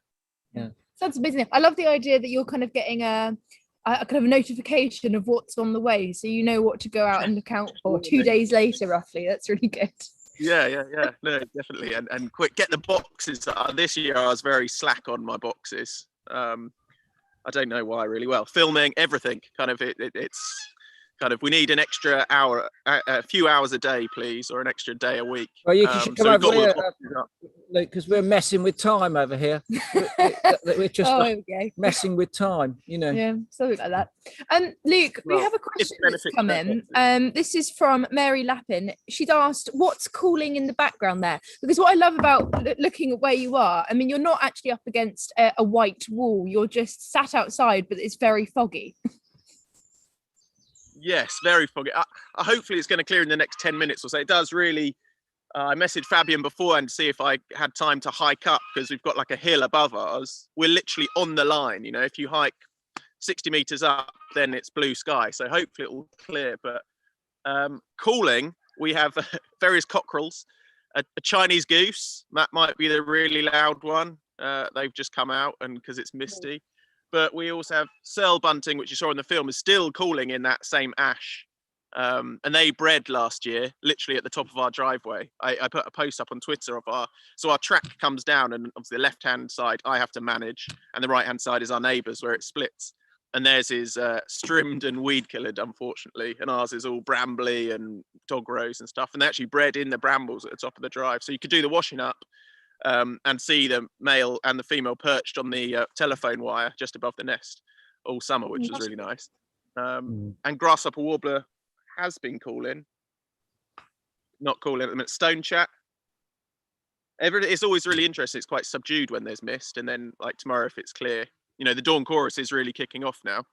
Speaker 2: Yeah,
Speaker 1: so that's amazing. I love the idea that you're kind of getting a kind of a notification of what's on the way, so you know what to go out and look out for 2 days later, roughly. That's really good.
Speaker 4: Yeah. No, definitely. And quick, get the boxes. This year I was very slack on my boxes. I don't know why, really. Well, filming, everything. Kind of it's kind of, we need an extra hour, a few hours a day, please, or an extra day a week.
Speaker 2: Well, you should come
Speaker 4: so
Speaker 2: over here, because we're messing with time over here. We're just messing with time, you know.
Speaker 1: Yeah, something like that. Luke, we have a question that's come in. This is from Mary Lappin. She'd asked, what's cooling in the background there? Because what I love about looking at where you are, I mean, you're not actually up against a white wall. You're just sat outside, but it's very foggy.
Speaker 4: Yes, very foggy. Hopefully it's going to clear in the next 10 minutes or so. It does really. I messaged Fabian beforehand to see if I had time to hike up, because we've got like a hill above ours. We're literally on the line. You know, if you hike 60 meters up, then it's blue sky. So hopefully it will clear. But cooling, we have various cockerels, a Chinese goose. That might be the really loud one. They've just come out, and because it's misty. But we also have Searle bunting, which you saw in the film, is still calling in that same ash. And they bred last year, literally at the top of our driveway. I put a post up on Twitter of so our track comes down, and obviously the left-hand side I have to manage, and the right-hand side is our neighbours where it splits. And theirs is strimmed and weed-killered, unfortunately, and ours is all brambly and dog rose and stuff. And they actually bred in the brambles at the top of the drive, so you could do the washing up. And see the male and the female perched on the telephone wire just above the nest all summer, which was really nice. And grasshopper warbler has been calling, not calling at the minute. Stone chat. It's always really interesting. It's quite subdued when there's mist, and then like tomorrow, if it's clear, you know, the dawn chorus is really kicking off now.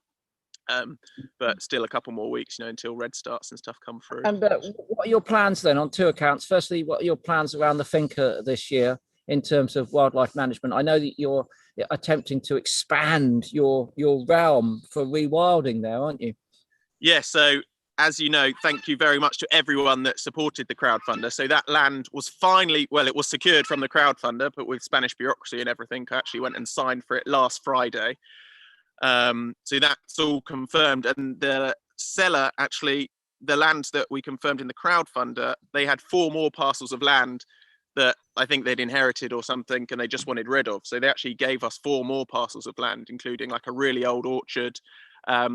Speaker 4: But still a couple more weeks, you know, until red starts and stuff come through.
Speaker 2: And what are your plans then on two accounts? Firstly, what are your plans around the finca this year in terms of wildlife management? I know that you're attempting to expand your realm for rewilding there, aren't you?
Speaker 4: Yeah, so as you know, thank you very much to everyone that supported the crowdfunder. So that land was finally, well, it was secured from the crowdfunder, but with Spanish bureaucracy and everything, I actually went and signed for it last Friday. So that's all confirmed. And the seller, actually, the land that we confirmed in the crowdfunder, they had 4 more parcels of land that I think they'd inherited or something, and they just wanted rid of. So they actually gave us 4 more parcels of land, including like a really old orchard.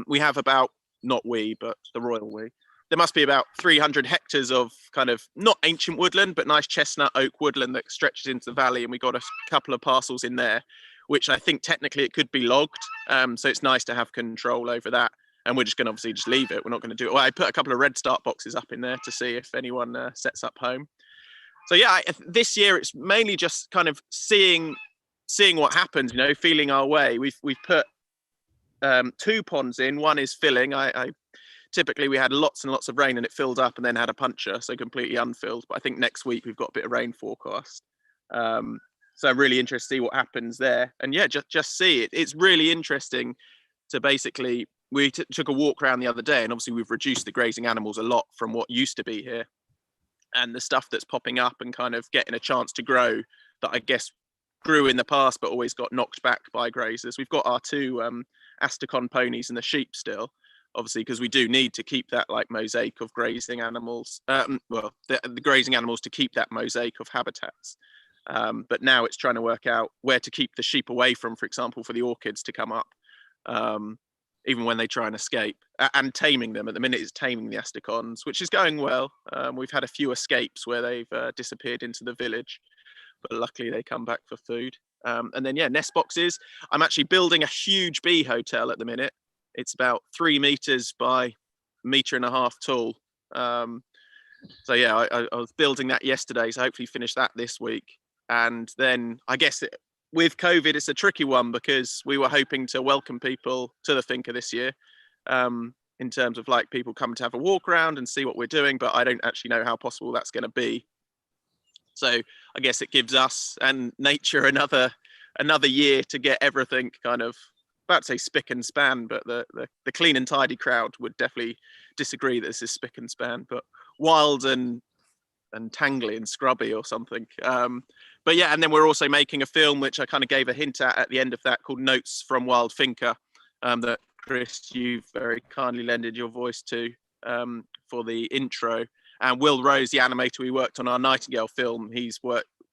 Speaker 4: We have about, not we, but the royal we, there must be about 300 hectares of kind of not ancient woodland, but nice chestnut oak woodland that stretches into the valley. And we got a couple of parcels in there, which I think technically it could be logged. So it's nice to have control over that. And we're just going to obviously just leave it. We're not going to do it. Well, I put a couple of red start boxes up in there to see if anyone sets up home. So yeah, this year it's mainly just kind of seeing what happens, you know, feeling our way. We've put 2 ponds in. One is filling. I typically we had lots and lots of rain and it filled up and then had a puncture, so completely unfilled. But I think next week we've got a bit of rain forecast. So I'm really interested to see what happens there. And yeah, just see it. It's really interesting to basically, we took a walk around the other day, and obviously we've reduced the grazing animals a lot from what used to be here. And the stuff that's popping up and kind of getting a chance to grow that I guess grew in the past but always got knocked back by grazers. We've got our 2 Astacon ponies and the sheep still, obviously, because we do need to keep that like mosaic of grazing animals. The grazing animals to keep that mosaic of habitats. But now it's trying to work out where to keep the sheep away from, for example, for the orchids to come up, even when they try and escape, and taming them. At the minute it's taming the Astacons, which is going well. We've had a few escapes where they've disappeared into the village, but luckily they come back for food. And then, yeah, nest boxes. I'm actually building a huge bee hotel at the minute. It's about 3 meters by 1.5 meters tall. So yeah, I was building that yesterday, so hopefully finish that this week. And then I guess with COVID, it's a tricky one, because we were hoping to welcome people to the finca this year, in terms of like people coming to have a walk around and see what we're doing, but I don't actually know how possible that's going to be. So I guess it gives us and nature another year to get everything kind of, about to say spick and span, but the clean and tidy crowd would definitely disagree that this is spick and span, but wild and tangly and scrubby or something. But yeah, and then we're also making a film, which I kind of gave a hint at the end of that, called Notes from Wild Finca, that Chris, you've very kindly lended your voice to for the intro. And Will Rose, the animator we worked on our Nightingale film,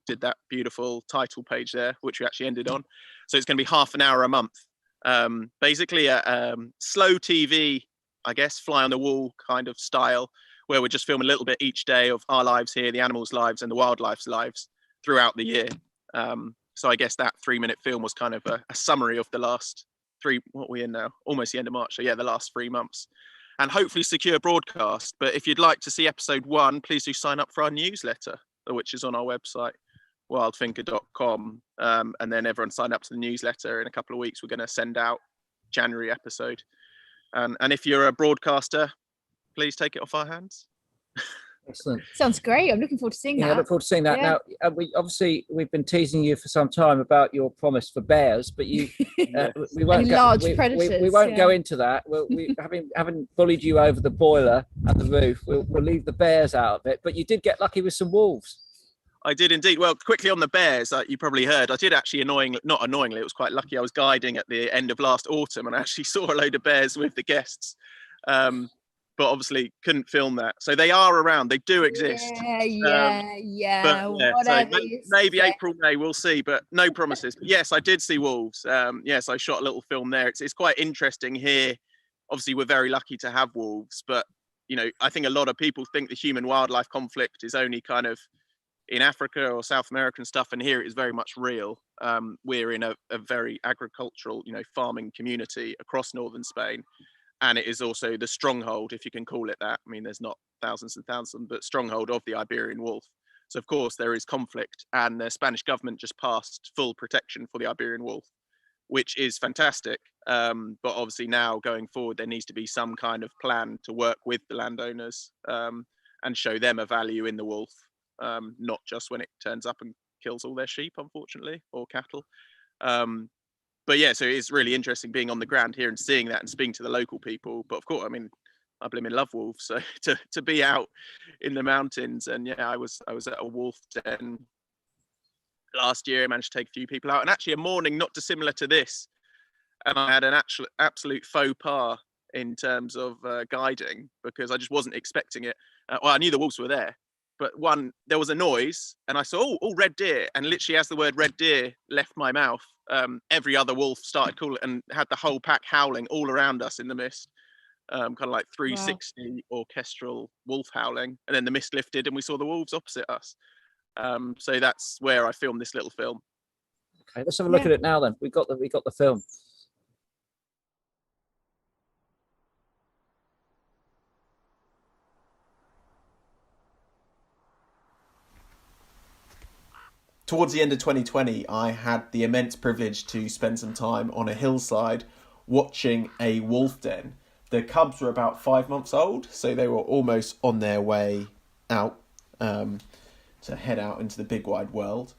Speaker 4: did that beautiful title page there, which we actually ended on. So it's going to be half an hour a month. Basically a slow TV, I guess, fly on the wall kind of style, where we're just filming a little bit each day of our lives here, the animals' lives and the wildlife's lives throughout the year. So I guess that 3-minute film was kind of a summary of the last what we're in now, almost the end of March. So yeah, the last 3 months. And hopefully secure broadcast. But if you'd like to see episode 1, please do sign up for our newsletter, which is on our website, wildthinker.com. And then everyone sign up to the newsletter. In a couple of weeks, we're going to send out January episode. And if you're a broadcaster, please take it off our hands.
Speaker 2: Excellent.
Speaker 1: Sounds great. I'm looking forward to seeing that.
Speaker 2: I look forward to seeing that.
Speaker 1: Yeah.
Speaker 2: Now, we've been teasing you for some time about your promise for bears, but we won't
Speaker 1: predators.
Speaker 2: We won't go into that. We haven't bullied you over the boiler and the roof. We'll leave the bears out of it. But you did get lucky with some wolves.
Speaker 4: I did indeed. Well, quickly on the bears, you probably heard, I did actually not annoyingly, it was quite lucky. I was guiding at the end of last autumn and I actually saw a load of bears with the guests. But obviously couldn't film that. So they are around. They do exist.
Speaker 1: Yeah.
Speaker 4: So maybe April, May, we'll see, but no promises. But yes, I did see wolves. Yes, I shot a little film there. It's quite interesting here. Obviously, we're very lucky to have wolves, but I think a lot of people think the human wildlife conflict is only kind of in Africa or South American stuff, and here it is very much real. We're in a very agricultural, farming community across northern Spain. And it is also the stronghold, if you can call it that. I mean, there's not thousands and thousands, but stronghold of the Iberian wolf. So, of course, there is conflict. And the Spanish government just passed full protection for the Iberian wolf, which is fantastic. But obviously now going forward, there needs to be some kind of plan to work with the landowners and show them a value in the wolf, not just when it turns up and kills all their sheep, unfortunately, or cattle. But yeah, so it's really interesting being on the ground here and seeing that and speaking to the local people. But of course, I mean, I blimmin' love wolves. So to be out in the mountains, and yeah, I was at a wolf den last year. I managed to take a few people out, and actually a morning not dissimilar to this. And I had an absolute faux pas in terms of guiding, because I just wasn't expecting it. Well, I knew the wolves were there, but there was a noise, and I saw red deer, and literally as the word red deer left my mouth, every other wolf started calling and had the whole pack howling all around us in the mist, kind of like 360 orchestral wolf howling, and then the mist lifted and we saw the wolves opposite us. So that's where I filmed this little film.
Speaker 2: Okay, let's have a look at it now then. We got the film.
Speaker 3: Towards the end of 2020, I had the immense privilege to spend some time on a hillside watching a wolf den. The cubs were about 5 months old, so they were almost on their way out to head out into the big wide world.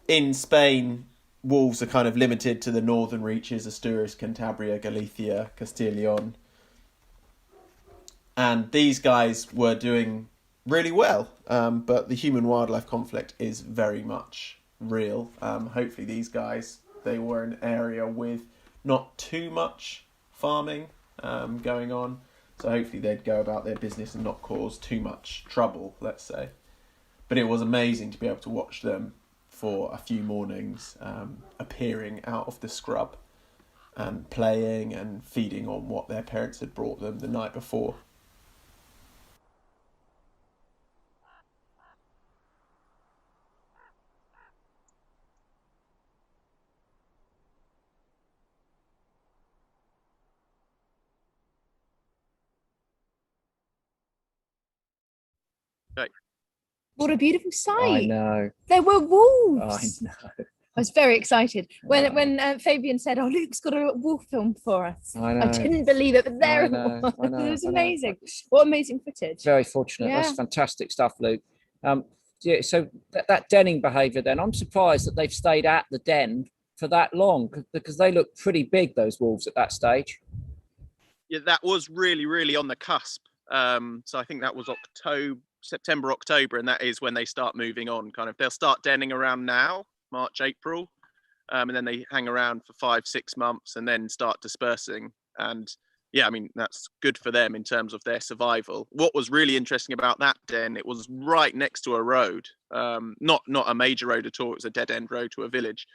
Speaker 3: In Spain, wolves are kind of limited to the northern reaches, Asturias, Cantabria, Galicia, Castile and Leon. And these guys were doing really well, but the human wildlife conflict is very much real. Hopefully these guys, they were in an area with not too much farming going on, so hopefully they'd go about their business and not cause too much trouble, let's say. But it was amazing to be able to watch them for a few mornings appearing out of the scrub and playing and feeding on what their parents had brought them the night before.
Speaker 1: What a beautiful sight.
Speaker 2: I know.
Speaker 1: There were wolves.
Speaker 2: I know.
Speaker 1: I was very excited when Fabian said, Luke's got a wolf film for us.
Speaker 2: I know.
Speaker 1: I didn't believe it, but there it was.
Speaker 2: I know,
Speaker 1: It was amazing. What amazing footage.
Speaker 2: Very fortunate.
Speaker 1: Yeah.
Speaker 2: That's fantastic stuff, Luke. So that denning behaviour then, I'm surprised that they've stayed at the den for that long, because they look pretty big, those wolves, at that stage.
Speaker 4: Yeah, that was really, really on the cusp. So I think that was September, October, and that is when they start moving on. Kind of, they'll start denning around now, March, April, and then they hang around for 5-6 months and then start dispersing. And yeah, I mean, that's good for them in terms of their survival. What was really interesting about that den, it was right next to a road, not a major road at all. It was a dead end road to a village.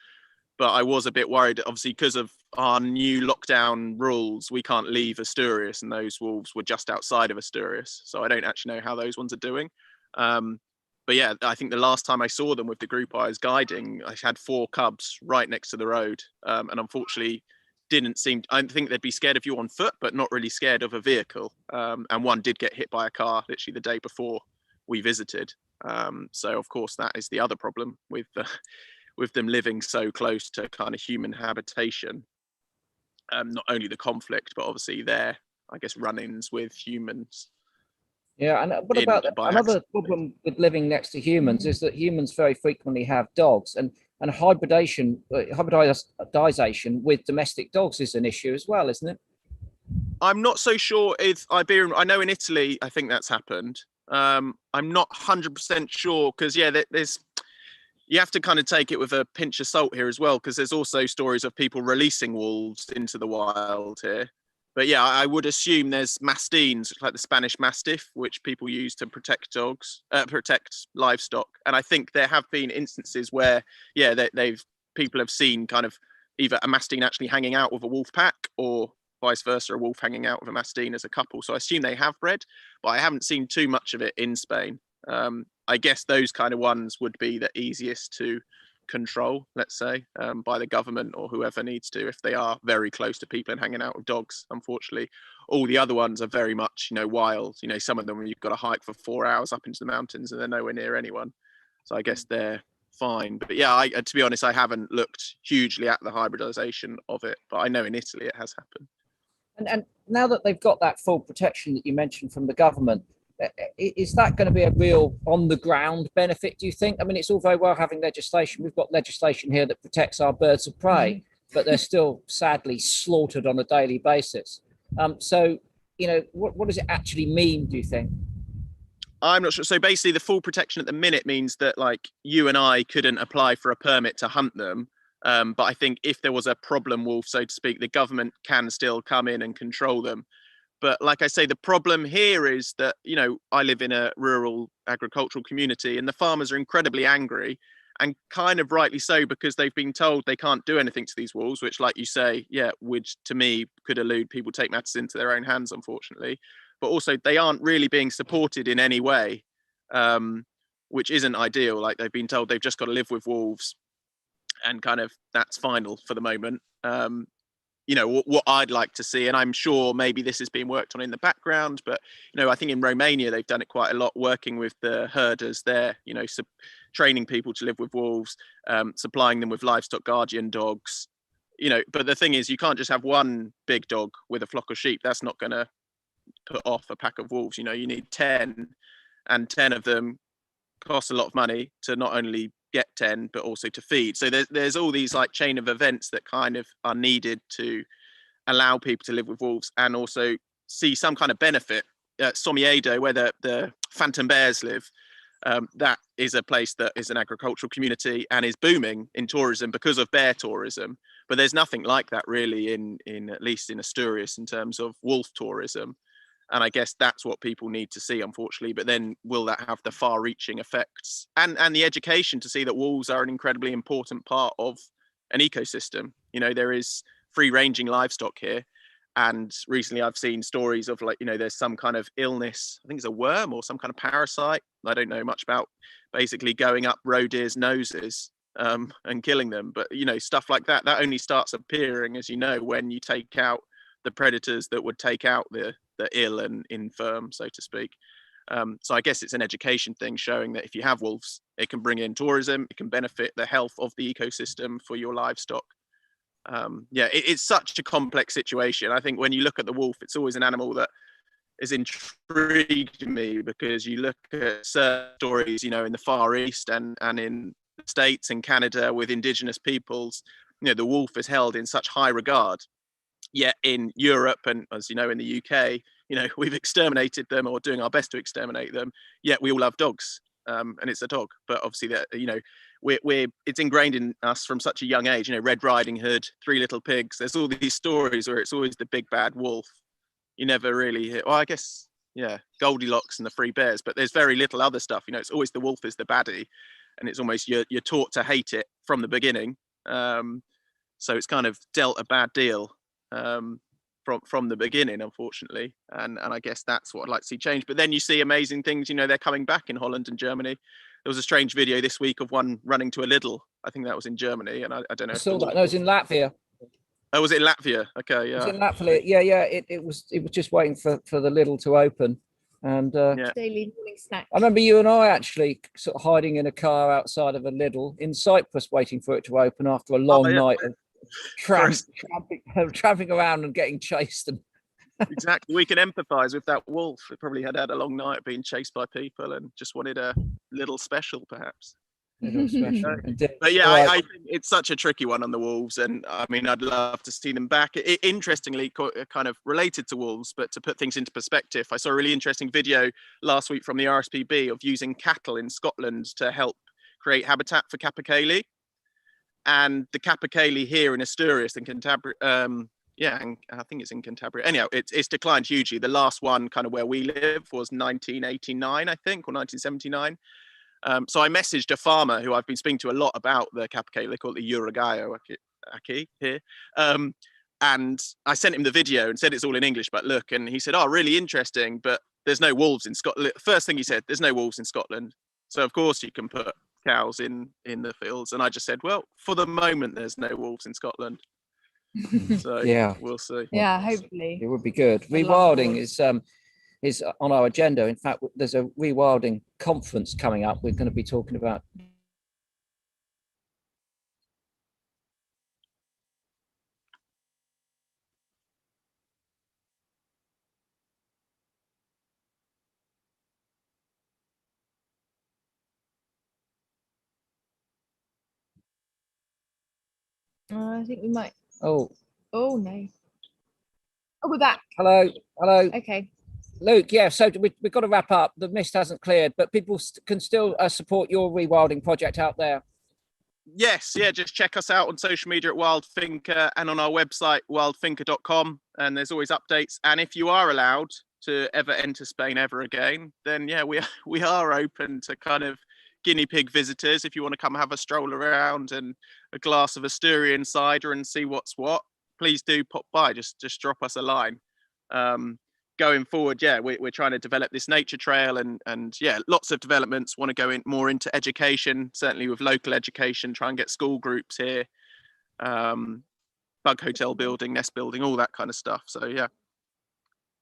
Speaker 4: But I was a bit worried, obviously, because of our new lockdown rules, we can't leave Asturias, and those wolves were just outside of Asturias. So I don't actually know how those ones are doing. But yeah, I think the last time I saw them with the group I was guiding, I had 4 cubs right next to the road. And unfortunately, I think they'd be scared of you on foot, but not really scared of a vehicle. And one did get hit by a car literally the day before we visited. So of course, that is the other problem with them living so close to kind of human habitation. Not only the conflict, but obviously their, I guess, run-ins with humans.
Speaker 2: Yeah, and what about another problem with living next to humans is that humans very frequently have dogs, and hybridization with domestic dogs is an issue as well, isn't it?
Speaker 4: I'm not so sure if Iberian. I know in Italy, I think that's happened. I'm not 100% sure because you have to kind of take it with a pinch of salt here as well, because there's also stories of people releasing wolves into the wild here. But yeah, I would assume there's mastines, like the Spanish Mastiff, which people use to protect protect livestock. And I think there have been instances where, yeah, people have seen kind of either a mastine actually hanging out with a wolf pack, or vice versa, a wolf hanging out with a mastine as a couple. So I assume they have bred, but I haven't seen too much of it in Spain. I guess those kind of ones would be the easiest to control, let's say, by the government or whoever needs to, if they are very close to people and hanging out with dogs. Unfortunately, all the other ones are very much, wild. Some of them you've got to hike for 4 hours up into the mountains and they're nowhere near anyone. So I guess they're fine. But yeah, to be honest, I haven't looked hugely at the hybridization of it, but I know in Italy it has happened.
Speaker 2: And now that they've got that full protection that you mentioned from the government, is that going to be a real on the ground benefit, do you think? I mean, it's all very well having legislation. We've got legislation here that protects our birds of prey, but they're still sadly slaughtered on a daily basis. So, what does it actually mean, do you think?
Speaker 4: I'm not sure. So basically the full protection at the minute means that like you and I couldn't apply for a permit to hunt them. But I think if there was a problem wolf, so to speak, the government can still come in and control them. But like I say, the problem here is that, I live in a rural agricultural community and the farmers are incredibly angry, and kind of rightly so, because they've been told they can't do anything to these wolves, which, like you say, which to me could elude people take matters into their own hands, unfortunately. But also they aren't really being supported in any way, which isn't ideal. Like they've been told they've just got to live with wolves and kind of that's final for the moment. What I'd like to see, and I'm sure maybe this is being worked on in the background, but I think in Romania they've done it quite a lot, working with the herders there, training people to live with wolves, supplying them with livestock guardian dogs, but the thing is, you can't just have one big dog with a flock of sheep. That's not going to put off a pack of wolves. You need 10, and 10 of them cost a lot of money to not only get 10 but also to feed. So there's all these like chain of events that kind of are needed to allow people to live with wolves and also see some kind of benefit. Somiedo, where the phantom bears live, that is a place that is an agricultural community and is booming in tourism because of bear tourism, but there's nothing like that really in at least in Asturias in terms of wolf tourism. And I guess that's what people need to see, unfortunately. But then will that have the far-reaching effects and the education to see that wolves are an incredibly important part of an ecosystem? There is free-ranging livestock here. And recently I've seen stories of there's some kind of illness, I think it's a worm or some kind of parasite I don't know much about, basically going up roe deer's noses and killing them. But, stuff like that only starts appearing, as when you take out the predators that would take out the ill and infirm, so to speak. So I guess it's an education thing, showing that if you have wolves, it can bring in tourism, it can benefit the health of the ecosystem for your livestock. It's such a complex situation. I think when you look at the wolf, it's always an animal that has intrigued me, because you look at certain stories, in the Far East and in the States and Canada with indigenous peoples, the wolf is held in such high regard. Yet in Europe and, as in the UK, we've exterminated them or doing our best to exterminate them. Yet we all love dogs, and it's a dog. But obviously, that it's ingrained in us from such a young age. You know, Red Riding Hood, Three Little Pigs. There's all these stories where it's always the big bad wolf. You never really hear. Well, I guess Goldilocks and the Three Bears, but there's very little other stuff. You know, it's always the wolf is the baddie, and it's almost you're taught to hate it from the beginning. So it's kind of dealt a bad deal from the beginning, unfortunately. And I guess that's what I'd like to see change. But then you see amazing things. You know, they're coming back in Holland and Germany. There was a strange video this week of one running to a Lidl. I think that was in Germany, and I don't know.
Speaker 2: I saw that. No, it was in Latvia.
Speaker 4: Oh, was it in Latvia? Okay, yeah.
Speaker 2: It was in Latvia. Yeah. It was just waiting for the Lidl to open. And
Speaker 1: daily morning snack.
Speaker 2: I remember you and I actually sort of hiding in a car outside of a Lidl in Cyprus, waiting for it to open after a long night of tramping around and getting chased. And
Speaker 4: exactly, we can empathise with that wolf. It probably had a long night of being chased by people and just wanted a little special, perhaps. But yeah, I think it's such a tricky one on the wolves, and I mean, I'd love to see them back. Interestingly, kind of related to wolves, but to put things into perspective, I saw a really interesting video last week from the RSPB of using cattle in Scotland to help create habitat for capercaillie. And the capercaillie here in Asturias and Cantabria, and I think it's in Cantabria. Anyhow, it's declined hugely. The last one, kind of where we live, was 1989, I think, or 1979. So I messaged a farmer who I've been speaking to a lot about the capercaillie. They call it the Uragayo Aki here. And I sent him the video and said it's all in English, but look, and he said, oh, really interesting, but there's no wolves in Scotland. First thing he said, there's no wolves in Scotland. So of course you can put cows in the fields. And I just said, well, for the moment, there's no wolves in Scotland. So yeah, we'll see.
Speaker 1: Yeah, hopefully.
Speaker 2: It would be good. Rewilding is on our agenda. In fact, there's a rewilding conference coming up. We're going to be talking about
Speaker 1: I think we might.
Speaker 2: Oh
Speaker 1: no. Oh, we're back.
Speaker 2: Hello.
Speaker 1: Okay.
Speaker 2: Luke, yeah, so we've got to wrap up. The mist hasn't cleared, but people can still support your rewilding project out there.
Speaker 4: Yes, yeah, just check us out on social media at Wild Thinker and on our website, wildthinker.com. And there's always updates. And if you are allowed to ever enter Spain ever again, then yeah, we are open to kind of guinea pig visitors. If you want to come have a stroll around and a glass of Asturian cider and see what's what, please do pop by. Just drop us a line. Going forward, yeah, we're trying to develop this nature trail and yeah, lots of developments. Want to go in more into education, certainly with local education, try and get school groups here, bug hotel building, nest building, all that kind of stuff. So yeah.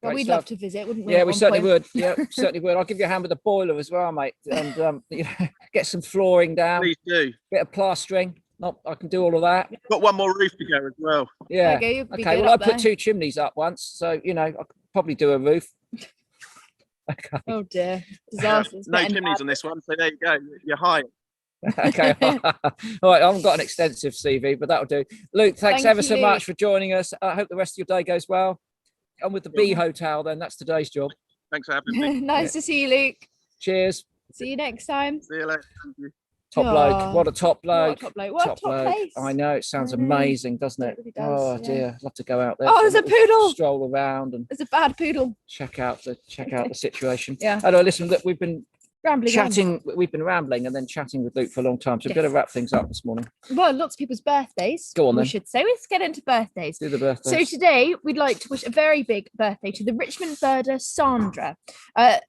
Speaker 1: Well, we'd love to visit, wouldn't we?
Speaker 2: Yeah, we certainly would. Yeah, certainly would. I'll give you a hand with the boiler as well, mate, and get some flooring down.
Speaker 4: Please do.
Speaker 2: Bit of plastering. I can do all of that.
Speaker 4: Got one more roof to go as well.
Speaker 2: Yeah. Okay. Well, I put 2 chimneys up once, so I could probably do a roof.
Speaker 1: Okay. Oh dear. Disasters.
Speaker 4: No chimneys on this one, so there you go. You're high.
Speaker 2: Okay. All right. I haven't got an extensive CV, but that'll do. Luke, thanks ever so much for joining us. I hope the rest of your day goes well. And with the Bee Hotel, then that's today's job.
Speaker 4: Thanks for having me.
Speaker 1: Nice to see you, Luke.
Speaker 2: Cheers.
Speaker 1: See you next time.
Speaker 4: See you later.
Speaker 2: Top bloke. What a top bloke.
Speaker 1: What a top place.
Speaker 2: I know. It sounds amazing, doesn't it?
Speaker 1: Really does,
Speaker 2: dear. I'd love to go out there.
Speaker 1: Oh, there's a poodle.
Speaker 2: Stroll around and
Speaker 1: there's a bad poodle.
Speaker 2: Check out the situation.
Speaker 1: Yeah.
Speaker 2: I know. Listen, look, we've been
Speaker 1: rambling.
Speaker 2: We've been rambling and then chatting with Luke for a long time. So we're going to wrap things up this morning.
Speaker 1: Well, lots of people's birthdays.
Speaker 2: Go on then.
Speaker 1: We should say. Let's get into birthdays.
Speaker 2: Do the birthdays.
Speaker 1: So today we'd like to wish a very big birthday to the Richmond birder Sandra,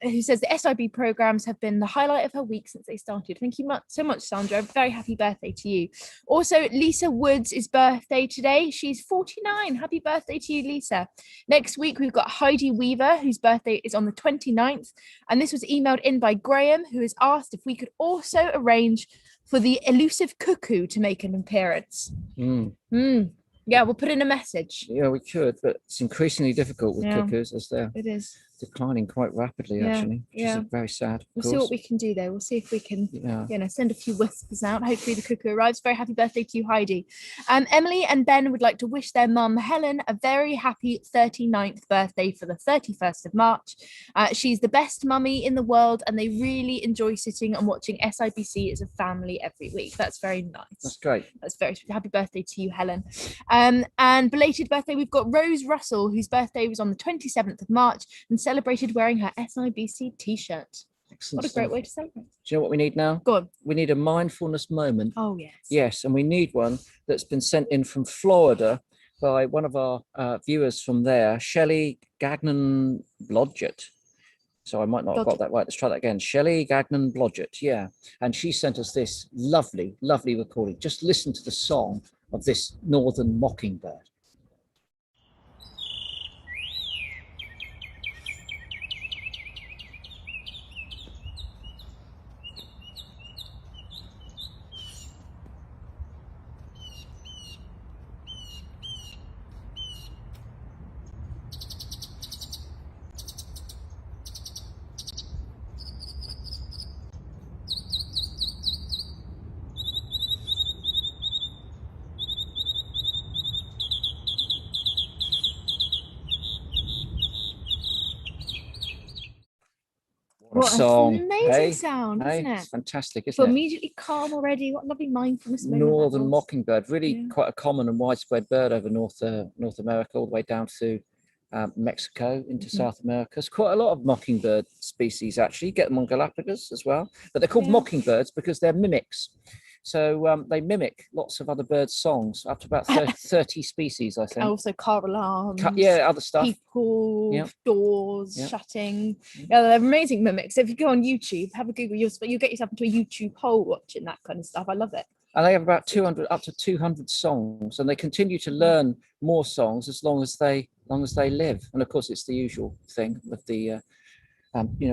Speaker 1: who says the SIB programs have been the highlight of her week since they started. Thank you so much, Sandra. Very happy birthday to you. Also, Lisa Woods' is birthday today. She's 49. Happy birthday to you, Lisa. Next week we've got Heidi Weaver, whose birthday is on the 29th. And this was emailed in by Graham, who has asked if we could also arrange for the elusive cuckoo to make an appearance. Yeah, we'll put in a message.
Speaker 2: Yeah, we could, but it's increasingly difficult with cuckoos as they're declining quite rapidly,
Speaker 1: Yeah,
Speaker 2: actually, which
Speaker 1: yeah.
Speaker 2: is very sad.
Speaker 1: We'll see what we can do, though. We'll see if we can,
Speaker 2: Yeah.
Speaker 1: send a few whispers out. Hopefully the cuckoo arrives. Very happy birthday to you, Heidi. Emily and Ben would like to wish their mum, Helen, a very happy 39th birthday for the 31st of March. She's the best mummy in the world, and they really enjoy sitting and watching SIBC as a family every week. That's very nice.
Speaker 2: That's great.
Speaker 1: That's very happy birthday to you, Helen. And belated birthday, we've got Rose Russell, whose birthday was on the 27th of March and celebrated wearing her SIBC t-shirt.
Speaker 2: Excellent.
Speaker 1: What a great way to celebrate.
Speaker 2: Do you know what we need now?
Speaker 1: Go on.
Speaker 2: We need a mindfulness moment.
Speaker 1: Oh, yes.
Speaker 2: Yes, and we need one that's been sent in from Florida by one of our viewers from there, Shelley Gagnon Blodgett. So I might not have got that right. Let's try that again. Shelley Gagnon Blodgett, yeah. And she sent us this lovely, lovely recording. Just listen to the song of this northern mockingbird.
Speaker 1: What
Speaker 2: song.
Speaker 1: an amazing sound, isn't it?
Speaker 2: It's fantastic, isn't
Speaker 1: So
Speaker 2: it?
Speaker 1: immediately calm already. What lovely mindfulness moment.
Speaker 2: Northern mockingbird, really quite a common and widespread bird over North America, all the way down to Mexico into South America. There's quite a lot of mockingbird species, actually. You get them on Galapagos as well, but they're called mockingbirds because they're mimics. So they mimic lots of other birds' songs, up to about 30 species, I think.
Speaker 1: Also car alarms.
Speaker 2: Other stuff.
Speaker 1: People, doors, shutting. Yeah, they're amazing mimics. If you go on YouTube, have a Google, you'll get yourself into a YouTube hole watching that kind of stuff. I love it. And
Speaker 2: they have about 200, up to 200 songs, and they continue to learn more songs as long as they live. And of course, it's the usual thing with the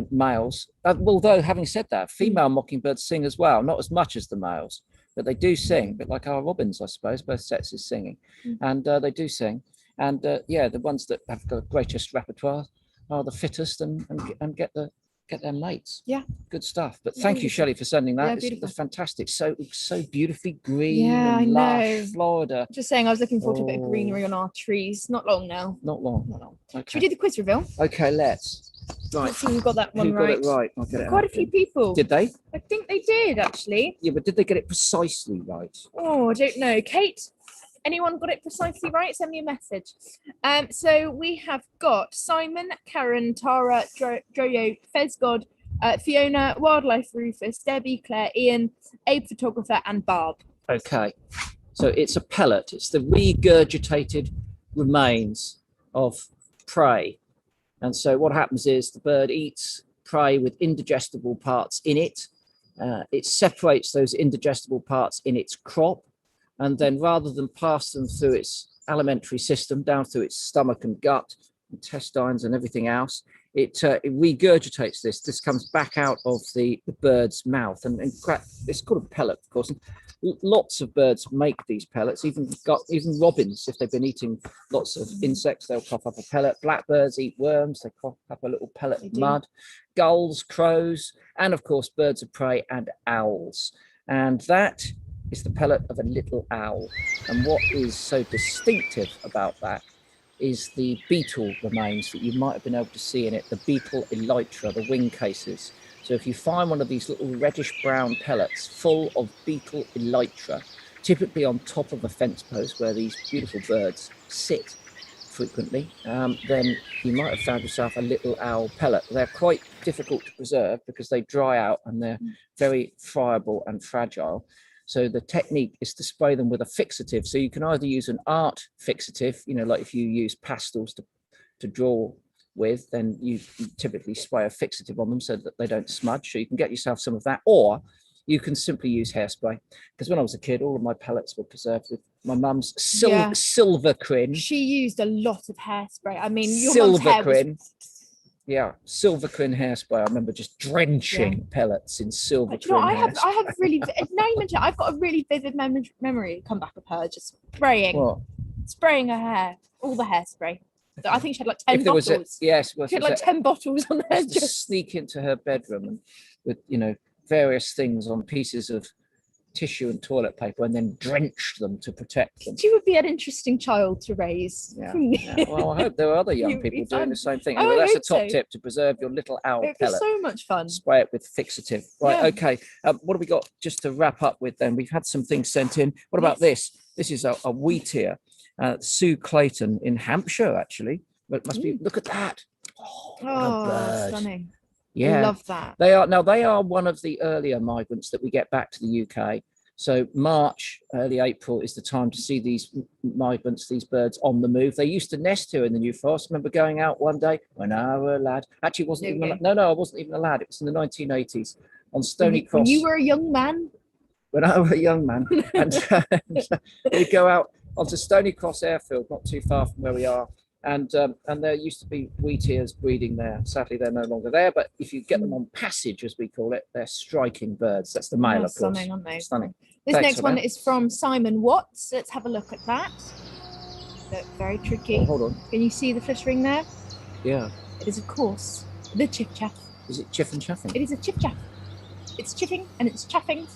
Speaker 2: males. Although having said that, female mockingbirds sing as well, not as much as the males, but they do sing, a bit like our robins, I suppose, both sexes singing, and they do sing. And the ones that have the greatest repertoire are the fittest and get their mates. Yeah, good stuff. But thank you, Shelley, for sending that. It's fantastic. So beautifully green and lush, Florida.
Speaker 1: Just saying, I was looking forward to a bit of greenery on our trees. Not long now.
Speaker 2: Not long. Okay.
Speaker 1: Should we do the quiz reveal?
Speaker 2: Okay, let's. Right.
Speaker 1: Let's see who got that one
Speaker 2: Who
Speaker 1: right.
Speaker 2: got it right? I'll get it
Speaker 1: Quite
Speaker 2: out
Speaker 1: a few people.
Speaker 2: Did they?
Speaker 1: I think they did, actually.
Speaker 2: Yeah, but did they get it precisely right?
Speaker 1: Oh, I don't know. Kate, anyone got it precisely right? Send me a message. So we have got Simon, Karen, Tara, Joyo, Fezgod, Fiona, Wildlife Rufus, Debbie, Claire, Ian, Abe Photographer, and Barb.
Speaker 2: Okay. So it's a pellet. It's the regurgitated remains of prey. And so what happens is the bird eats prey with indigestible parts in it. It separates those indigestible parts in its crop. And then rather than pass them through its alimentary system, down through its stomach and gut, intestines and everything else, it regurgitates this. This comes back out of the bird's mouth. And it's called a pellet, of course. And lots of birds make these pellets, even robins, if they've been eating lots of insects, they'll cough up a pellet. Blackbirds eat worms, they cough up a little pellet of mud. Gulls, crows, and of course birds of prey and owls. And that is the pellet of a little owl. And what is so distinctive about that is the beetle remains that you might have been able to see in it, the beetle elytra, the wing cases. So if you find one of these little reddish brown pellets full of beetle elytra, typically on top of a fence post where these beautiful birds sit frequently, then you might have found yourself a little owl pellet. They're quite difficult to preserve because they dry out and they're very friable and fragile. So the technique is to spray them with a fixative. So you can either use an art fixative, like if you use pastels to draw with, then you typically spray a fixative on them so that they don't smudge. So you can get yourself some of that, or you can simply use hairspray. Because when I was a kid, all of my pellets were preserved with my mum's silver crin.
Speaker 1: She used a lot of hairspray. I mean, your
Speaker 2: silver
Speaker 1: mum's hair
Speaker 2: crin. Yeah, silver crin hairspray. I remember just drenching pellets in silver crin.
Speaker 1: I have really. Now you mention it, I've got a really vivid memory come back of her just spraying her hair, all the hairspray. I think she had like 10
Speaker 2: If there was
Speaker 1: bottles.
Speaker 2: yes, well,
Speaker 1: She had like 10 bottles on her.
Speaker 2: just sneak into her bedroom and with various things on pieces of tissue and toilet paper and then drench them to protect them.
Speaker 1: She would be an interesting child to raise.
Speaker 2: Yeah. Well, I hope there are other young
Speaker 1: You'd be
Speaker 2: people doing
Speaker 1: fun.
Speaker 2: the same thing.
Speaker 1: Oh,
Speaker 2: Anyway,
Speaker 1: I
Speaker 2: that's a
Speaker 1: hope
Speaker 2: top
Speaker 1: so.
Speaker 2: tip to preserve your little owl
Speaker 1: It'd be
Speaker 2: pellet.
Speaker 1: so much fun.
Speaker 2: Spray it with fixative. Right,
Speaker 1: Yeah.
Speaker 2: okay. What have we got just to wrap up with then? We've had some things sent in. What about this? This is a wheat ear. Sue Clayton in Hampshire, actually. But it must be, look at that. Oh, what a bird.
Speaker 1: Stunning.
Speaker 2: Yeah.
Speaker 1: Love that.
Speaker 2: They are one of the earlier migrants that we get back to the UK. So March, early April is the time to see these migrants, these birds on the move. They used to nest here in the New Forest. I remember going out one day when I was a lad. Actually, I wasn't I wasn't even a lad. It was in the 1980s on Stony Cross.
Speaker 1: When you were a young man?
Speaker 2: When I was a young man. and we'd go out onto Stony Cross Airfield, not too far from where we are. And there used to be wheat ears breeding there. Sadly, they're no longer there. But if you get them on passage, as we call it, they're striking birds. That's the male, of course.
Speaker 1: Stunning, aren't they?
Speaker 2: Stunning.
Speaker 1: This
Speaker 2: Thanks
Speaker 1: next one is from Simon Watts. Let's have a look at that. Look, very tricky.
Speaker 2: Oh, hold on.
Speaker 1: Can you see the flittering there?
Speaker 2: Yeah.
Speaker 1: It is, of course, the chiff-chaff.
Speaker 2: Is it chiff and chaffing?
Speaker 1: It is a chiff-chaff. It's chiffing and it's chaffing.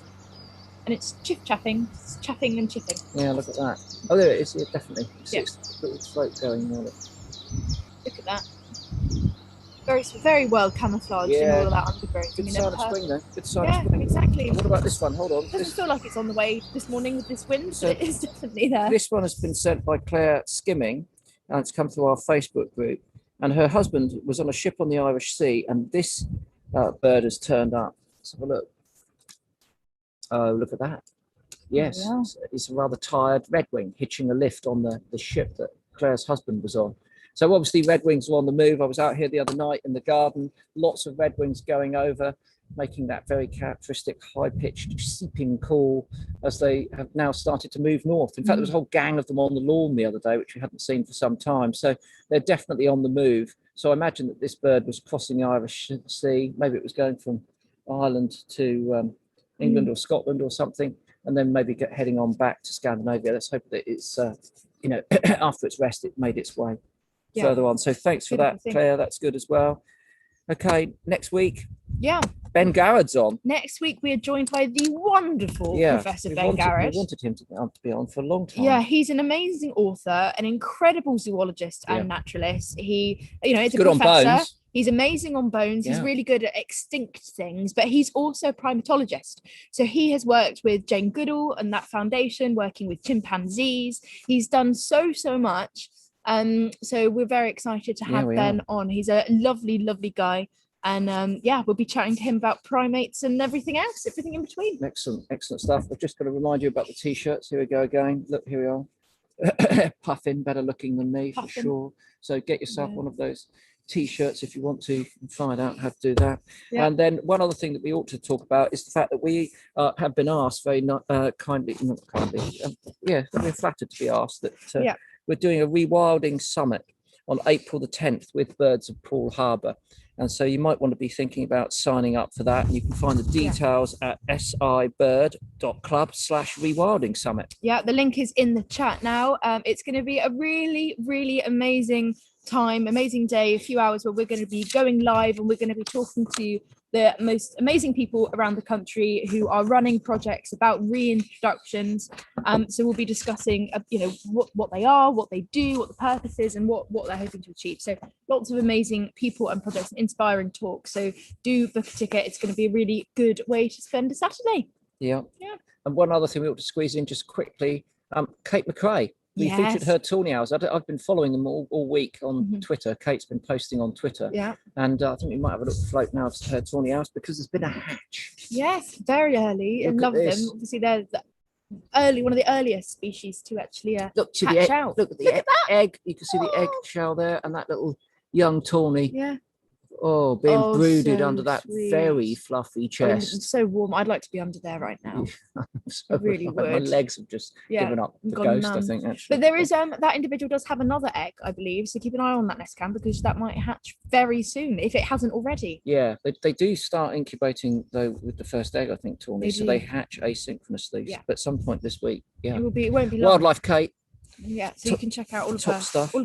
Speaker 1: And it's chiff-chaffing. It's chaffing and chiffing.
Speaker 2: Yeah, look at that. Oh, there it is. Yeah, definitely.
Speaker 1: Yeah.
Speaker 2: It's a little float going on it.
Speaker 1: Look at that. Very well camouflaged in all of that undergrowth.
Speaker 2: Good sign of spring, though. Good sign of
Speaker 1: Yeah,
Speaker 2: spring.
Speaker 1: exactly.
Speaker 2: And what about this one? Hold on.
Speaker 1: It doesn't feel like it's on the way this morning with this wind,
Speaker 2: So
Speaker 1: but it is definitely there.
Speaker 2: This one has been sent by Claire Skimming, and it's come through our Facebook group. And her husband was on a ship on the Irish Sea, and this bird has turned up. Let's have a look. Oh, look at that. Yes,
Speaker 1: Yeah.
Speaker 2: It's a rather tired redwing hitching a lift on the ship that Claire's husband was on. So obviously redwings are on the move. I was out here the other night in the garden, lots of redwings going over, making that very characteristic high-pitched seeping call as they have now started to move north. In fact, there was a whole gang of them on the lawn the other day, which we hadn't seen for some time. So they're definitely on the move. So I imagine that this bird was crossing the Irish Sea. Maybe it was going from Ireland to England or Scotland or something, and then maybe heading on back to Scandinavia. Let's hope that it's, after its rest, it made its way further on. So thanks for that, Claire. That's good as well. Okay, next week.
Speaker 1: Yeah.
Speaker 2: Ben Garrett's on.
Speaker 1: Next week we are joined by the wonderful Professor Ben Garrett.
Speaker 2: We wanted him to be on for a long time.
Speaker 1: Yeah, he's an amazing author, an incredible zoologist and naturalist. He, it's
Speaker 2: good
Speaker 1: a professor.
Speaker 2: On bones.
Speaker 1: He's amazing on bones. He's really good at extinct things, but he's also a primatologist. So he has worked with Jane Goodall and that foundation, working with chimpanzees. He's done so much. So we're very excited to have Ben on. He's a lovely guy. And we'll be chatting to him about primates and everything else, everything in between.
Speaker 2: Excellent stuff. I've just got to remind you about the t-shirts. Here we go again. Look, here we are. Puffin, better looking than me for sure. So get yourself one of those t-shirts if you want to find out how to do that. And then one other thing that we ought to talk about is the fact that we have been asked very kindly, we're flattered to be asked that we're doing a Rewilding Summit on April the 10th with Birds of Poole Harbour. And so you might want to be thinking about signing up for that. You can find the details at sibird.club/rewilding summit. Yeah,
Speaker 1: the link is in the chat now. It's going to be a really amazing time, amazing day, a few hours where we're going to be going live and we're going to be talking to the most amazing people around the country who are running projects about reintroductions. So we'll be discussing, what they are, what they do, what the purpose is, and what they're hoping to achieve. So lots of amazing people and projects, inspiring talks. So do book a ticket. It's going to be a really good way to spend a Saturday.
Speaker 2: Yeah. And one other thing we ought to squeeze in just quickly, Kate Mcrae. We featured her tawny owls. I've been following them all week on Twitter. Kate's been posting on Twitter. Yeah. And I think we might have a look float now of her tawny owls because there's been a hatch.
Speaker 1: Yes, very early. And love them. Obviously, they're one of the earliest species to actually hatch out.
Speaker 2: Look at the egg. You can see the egg shell there and that little young tawny. Yeah. Oh, being brooded under that very fluffy chest.
Speaker 1: It's so warm. I'd like to be under there right now.
Speaker 2: So really would. My legs have just given up the ghost, I think, actually.
Speaker 1: But there is that individual does have another egg, I believe. So keep an eye on that nest cam because that might hatch very soon if it hasn't already. Yeah,
Speaker 2: they do start incubating though with the first egg, I think, tawny. So they hatch asynchronously. Yeah. But at some point this week. Yeah.
Speaker 1: It won't be long.
Speaker 2: Wildlife Kate.
Speaker 1: Yeah, so you can check out all of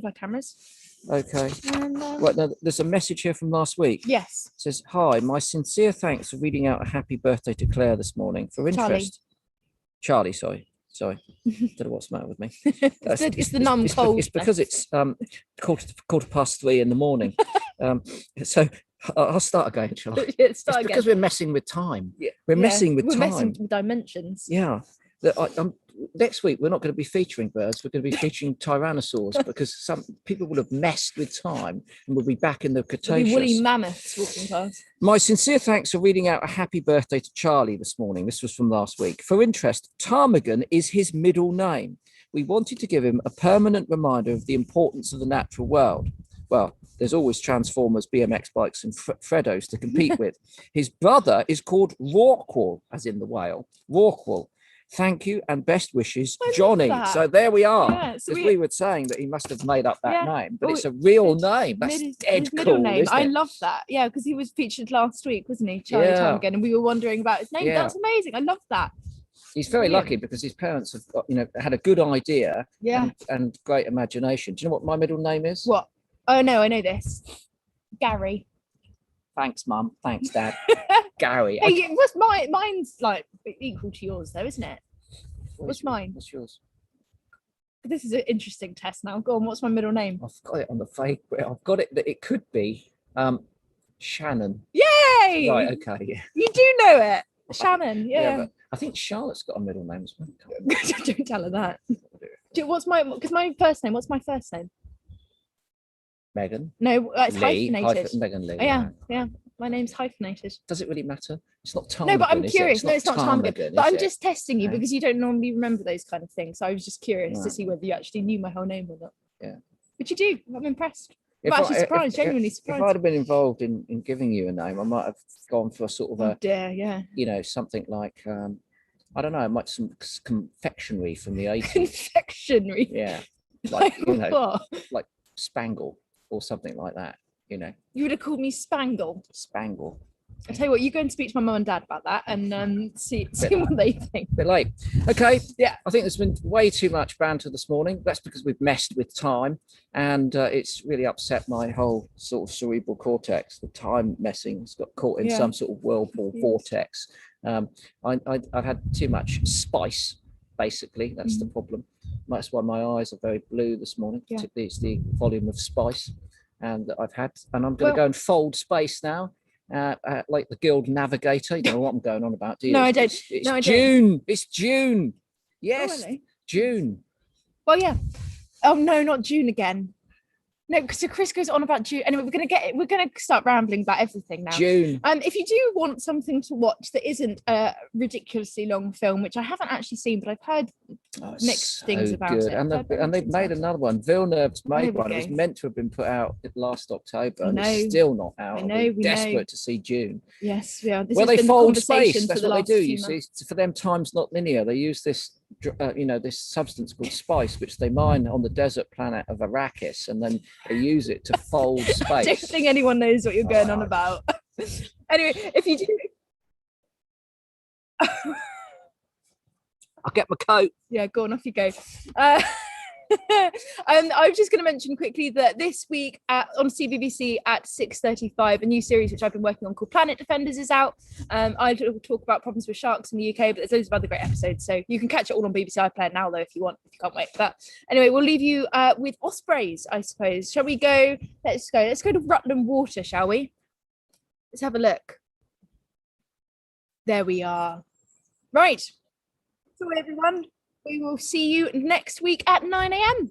Speaker 1: her cameras.
Speaker 2: Okay.
Speaker 1: And,
Speaker 2: Right, now there's a message here from last week.
Speaker 1: yes.
Speaker 2: It says, "Hi, my sincere thanks for reading out a happy birthday to Claire this morning. For interest, Charlie, sorry. Don't know what's the matter with me.
Speaker 1: It's the numb cold.
Speaker 2: It's because it's quarter past 3 in the morning. So I'll start again, shall I?
Speaker 1: It's
Speaker 2: Because we're messing with time.
Speaker 1: Yeah.
Speaker 2: We're messing with
Speaker 1: We're
Speaker 2: time.
Speaker 1: messing with dimensions.
Speaker 2: Yeah. Next week we're not going to be featuring birds. We're going to be featuring tyrannosaurs because some people will have messed with time and we'll be back in the
Speaker 1: There'll be
Speaker 2: Cretaceous.
Speaker 1: woolly mammoths walking past.
Speaker 2: My sincere thanks for reading out a happy birthday to Charlie this morning. This was from last week. For interest, ptarmigan is his middle name. We wanted to give him a permanent reminder of the importance of the natural world. Well, there's always Transformers, BMX bikes and Freddos to compete with. His brother is called Rorqual, as in the whale. Rorqual. Thank you and best wishes, Johnny. So there we are.
Speaker 1: Yeah, so
Speaker 2: we were saying that he must have made up that name, but
Speaker 1: well,
Speaker 2: it's a real name. That's dead
Speaker 1: his
Speaker 2: cool.
Speaker 1: middle name.
Speaker 2: Isn't
Speaker 1: I
Speaker 2: it?
Speaker 1: love that. Yeah, because he was featured last week, wasn't he? Charlie Ptarmigan, and we were wondering about his name.
Speaker 2: Yeah.
Speaker 1: That's amazing. I love that.
Speaker 2: He's very lucky because his parents have got, had a good idea
Speaker 1: Yeah.
Speaker 2: and great imagination. Do you know what my middle name is?
Speaker 1: What? Oh no, I know this. Gary.
Speaker 2: Thanks, Mum. Thanks, Dad. Gary.
Speaker 1: Hey, mine's like equal to yours though, isn't it? What's mine?
Speaker 2: What's yours?
Speaker 1: This is an interesting test now. Go on, what's my middle name?
Speaker 2: I've got it on the fake. I've got it that it could be Shannon.
Speaker 1: Yay!
Speaker 2: Right, okay, yeah.
Speaker 1: You do know it. Shannon, yeah.
Speaker 2: But I think Charlotte's got a middle name as well.
Speaker 1: Don't tell her that. What's my first name?
Speaker 2: Megan.
Speaker 1: No, it's
Speaker 2: Lee,
Speaker 1: hyphenated.
Speaker 2: Megan Lee.
Speaker 1: Oh, yeah. My name's hyphenated.
Speaker 2: Does it really matter? It's not
Speaker 1: No, but I'm
Speaker 2: ptarmigan,
Speaker 1: curious.
Speaker 2: It's
Speaker 1: Not ptarmigan. But I'm
Speaker 2: is it?
Speaker 1: just testing you
Speaker 2: Okay.
Speaker 1: because you don't normally remember those kind of things. So I was just curious to
Speaker 2: Right.
Speaker 1: see whether you actually knew my whole name or not.
Speaker 2: Yeah.
Speaker 1: But you do. I'm impressed.
Speaker 2: If
Speaker 1: I'm actually
Speaker 2: I-
Speaker 1: surprised, genuinely
Speaker 2: If
Speaker 1: surprised.
Speaker 2: I'd have been involved in giving you a name, I might have gone for sort of
Speaker 1: Oh
Speaker 2: a,
Speaker 1: dear, yeah.
Speaker 2: Something like, I don't know, it might some confectionery from the 80s.
Speaker 1: Confectionery.
Speaker 2: Yeah.
Speaker 1: Like what?
Speaker 2: Like Spangle or something like that,
Speaker 1: You would have called me Spangle.
Speaker 2: Spangle.
Speaker 1: I tell you what, you go and speak to my mum and dad about that and see what they think.
Speaker 2: Bit late. Okay.
Speaker 1: Yeah.
Speaker 2: I think there's been way too much banter this morning. That's because we've messed with time and it's really upset my whole sort of cerebral cortex. The time messing's got caught in some sort of whirlpool vortex. I've had too much spice, basically. That's the problem. That's why my eyes are very blue this morning.
Speaker 1: Yeah.
Speaker 2: Particularly it's the volume of spice and I've had, and I'm going to go and fold space now. Like the Guild Navigator. You don't know what I'm going on about, do you?
Speaker 1: No, I don't.
Speaker 2: It's June. It's June. Yes,
Speaker 1: really?
Speaker 2: June.
Speaker 1: Well, yeah. Oh no, not June again. No, because Chris goes on about June. Anyway, we're gonna start rambling about everything now.
Speaker 2: June.
Speaker 1: If you do want something to watch that isn't a ridiculously long film, which I haven't actually seen, but I've heard mixed things about it.
Speaker 2: And they've made another one. Villeneuve's made one. It was
Speaker 1: go.
Speaker 2: meant to have been put out last October, and
Speaker 1: know.
Speaker 2: it's still not out.
Speaker 1: I know,
Speaker 2: We're
Speaker 1: we
Speaker 2: desperate
Speaker 1: know.
Speaker 2: to see June.
Speaker 1: Yes, we are. This
Speaker 2: Well,
Speaker 1: has
Speaker 2: they
Speaker 1: been the
Speaker 2: fold
Speaker 1: conversation
Speaker 2: space.
Speaker 1: for
Speaker 2: That's
Speaker 1: the
Speaker 2: what they
Speaker 1: last
Speaker 2: do.
Speaker 1: few
Speaker 2: You see,
Speaker 1: months.
Speaker 2: for them, time's not linear. They use this, this substance called spice, which they mine on the desert planet of Arrakis, and then they use it to fold space.
Speaker 1: I don't think anyone knows what you're going on about. Anyway, if you do.
Speaker 2: I'll get my coat.
Speaker 1: Yeah, go on, off you go. I was just going to mention quickly that this week on CBBC at 6:35, a new series which I've been working on called Planet Defenders is out. I talk about problems with sharks in the UK, but there's loads of other great episodes, so you can catch it all on BBC iPlayer now, though, if you want, if you can't wait for that. Anyway, we'll leave you with Ospreys, I suppose. Shall we go? Let's go to Rutland Water, shall we? Let's have a look. There we are. Right. So everyone, we will see you next week at 9 a.m.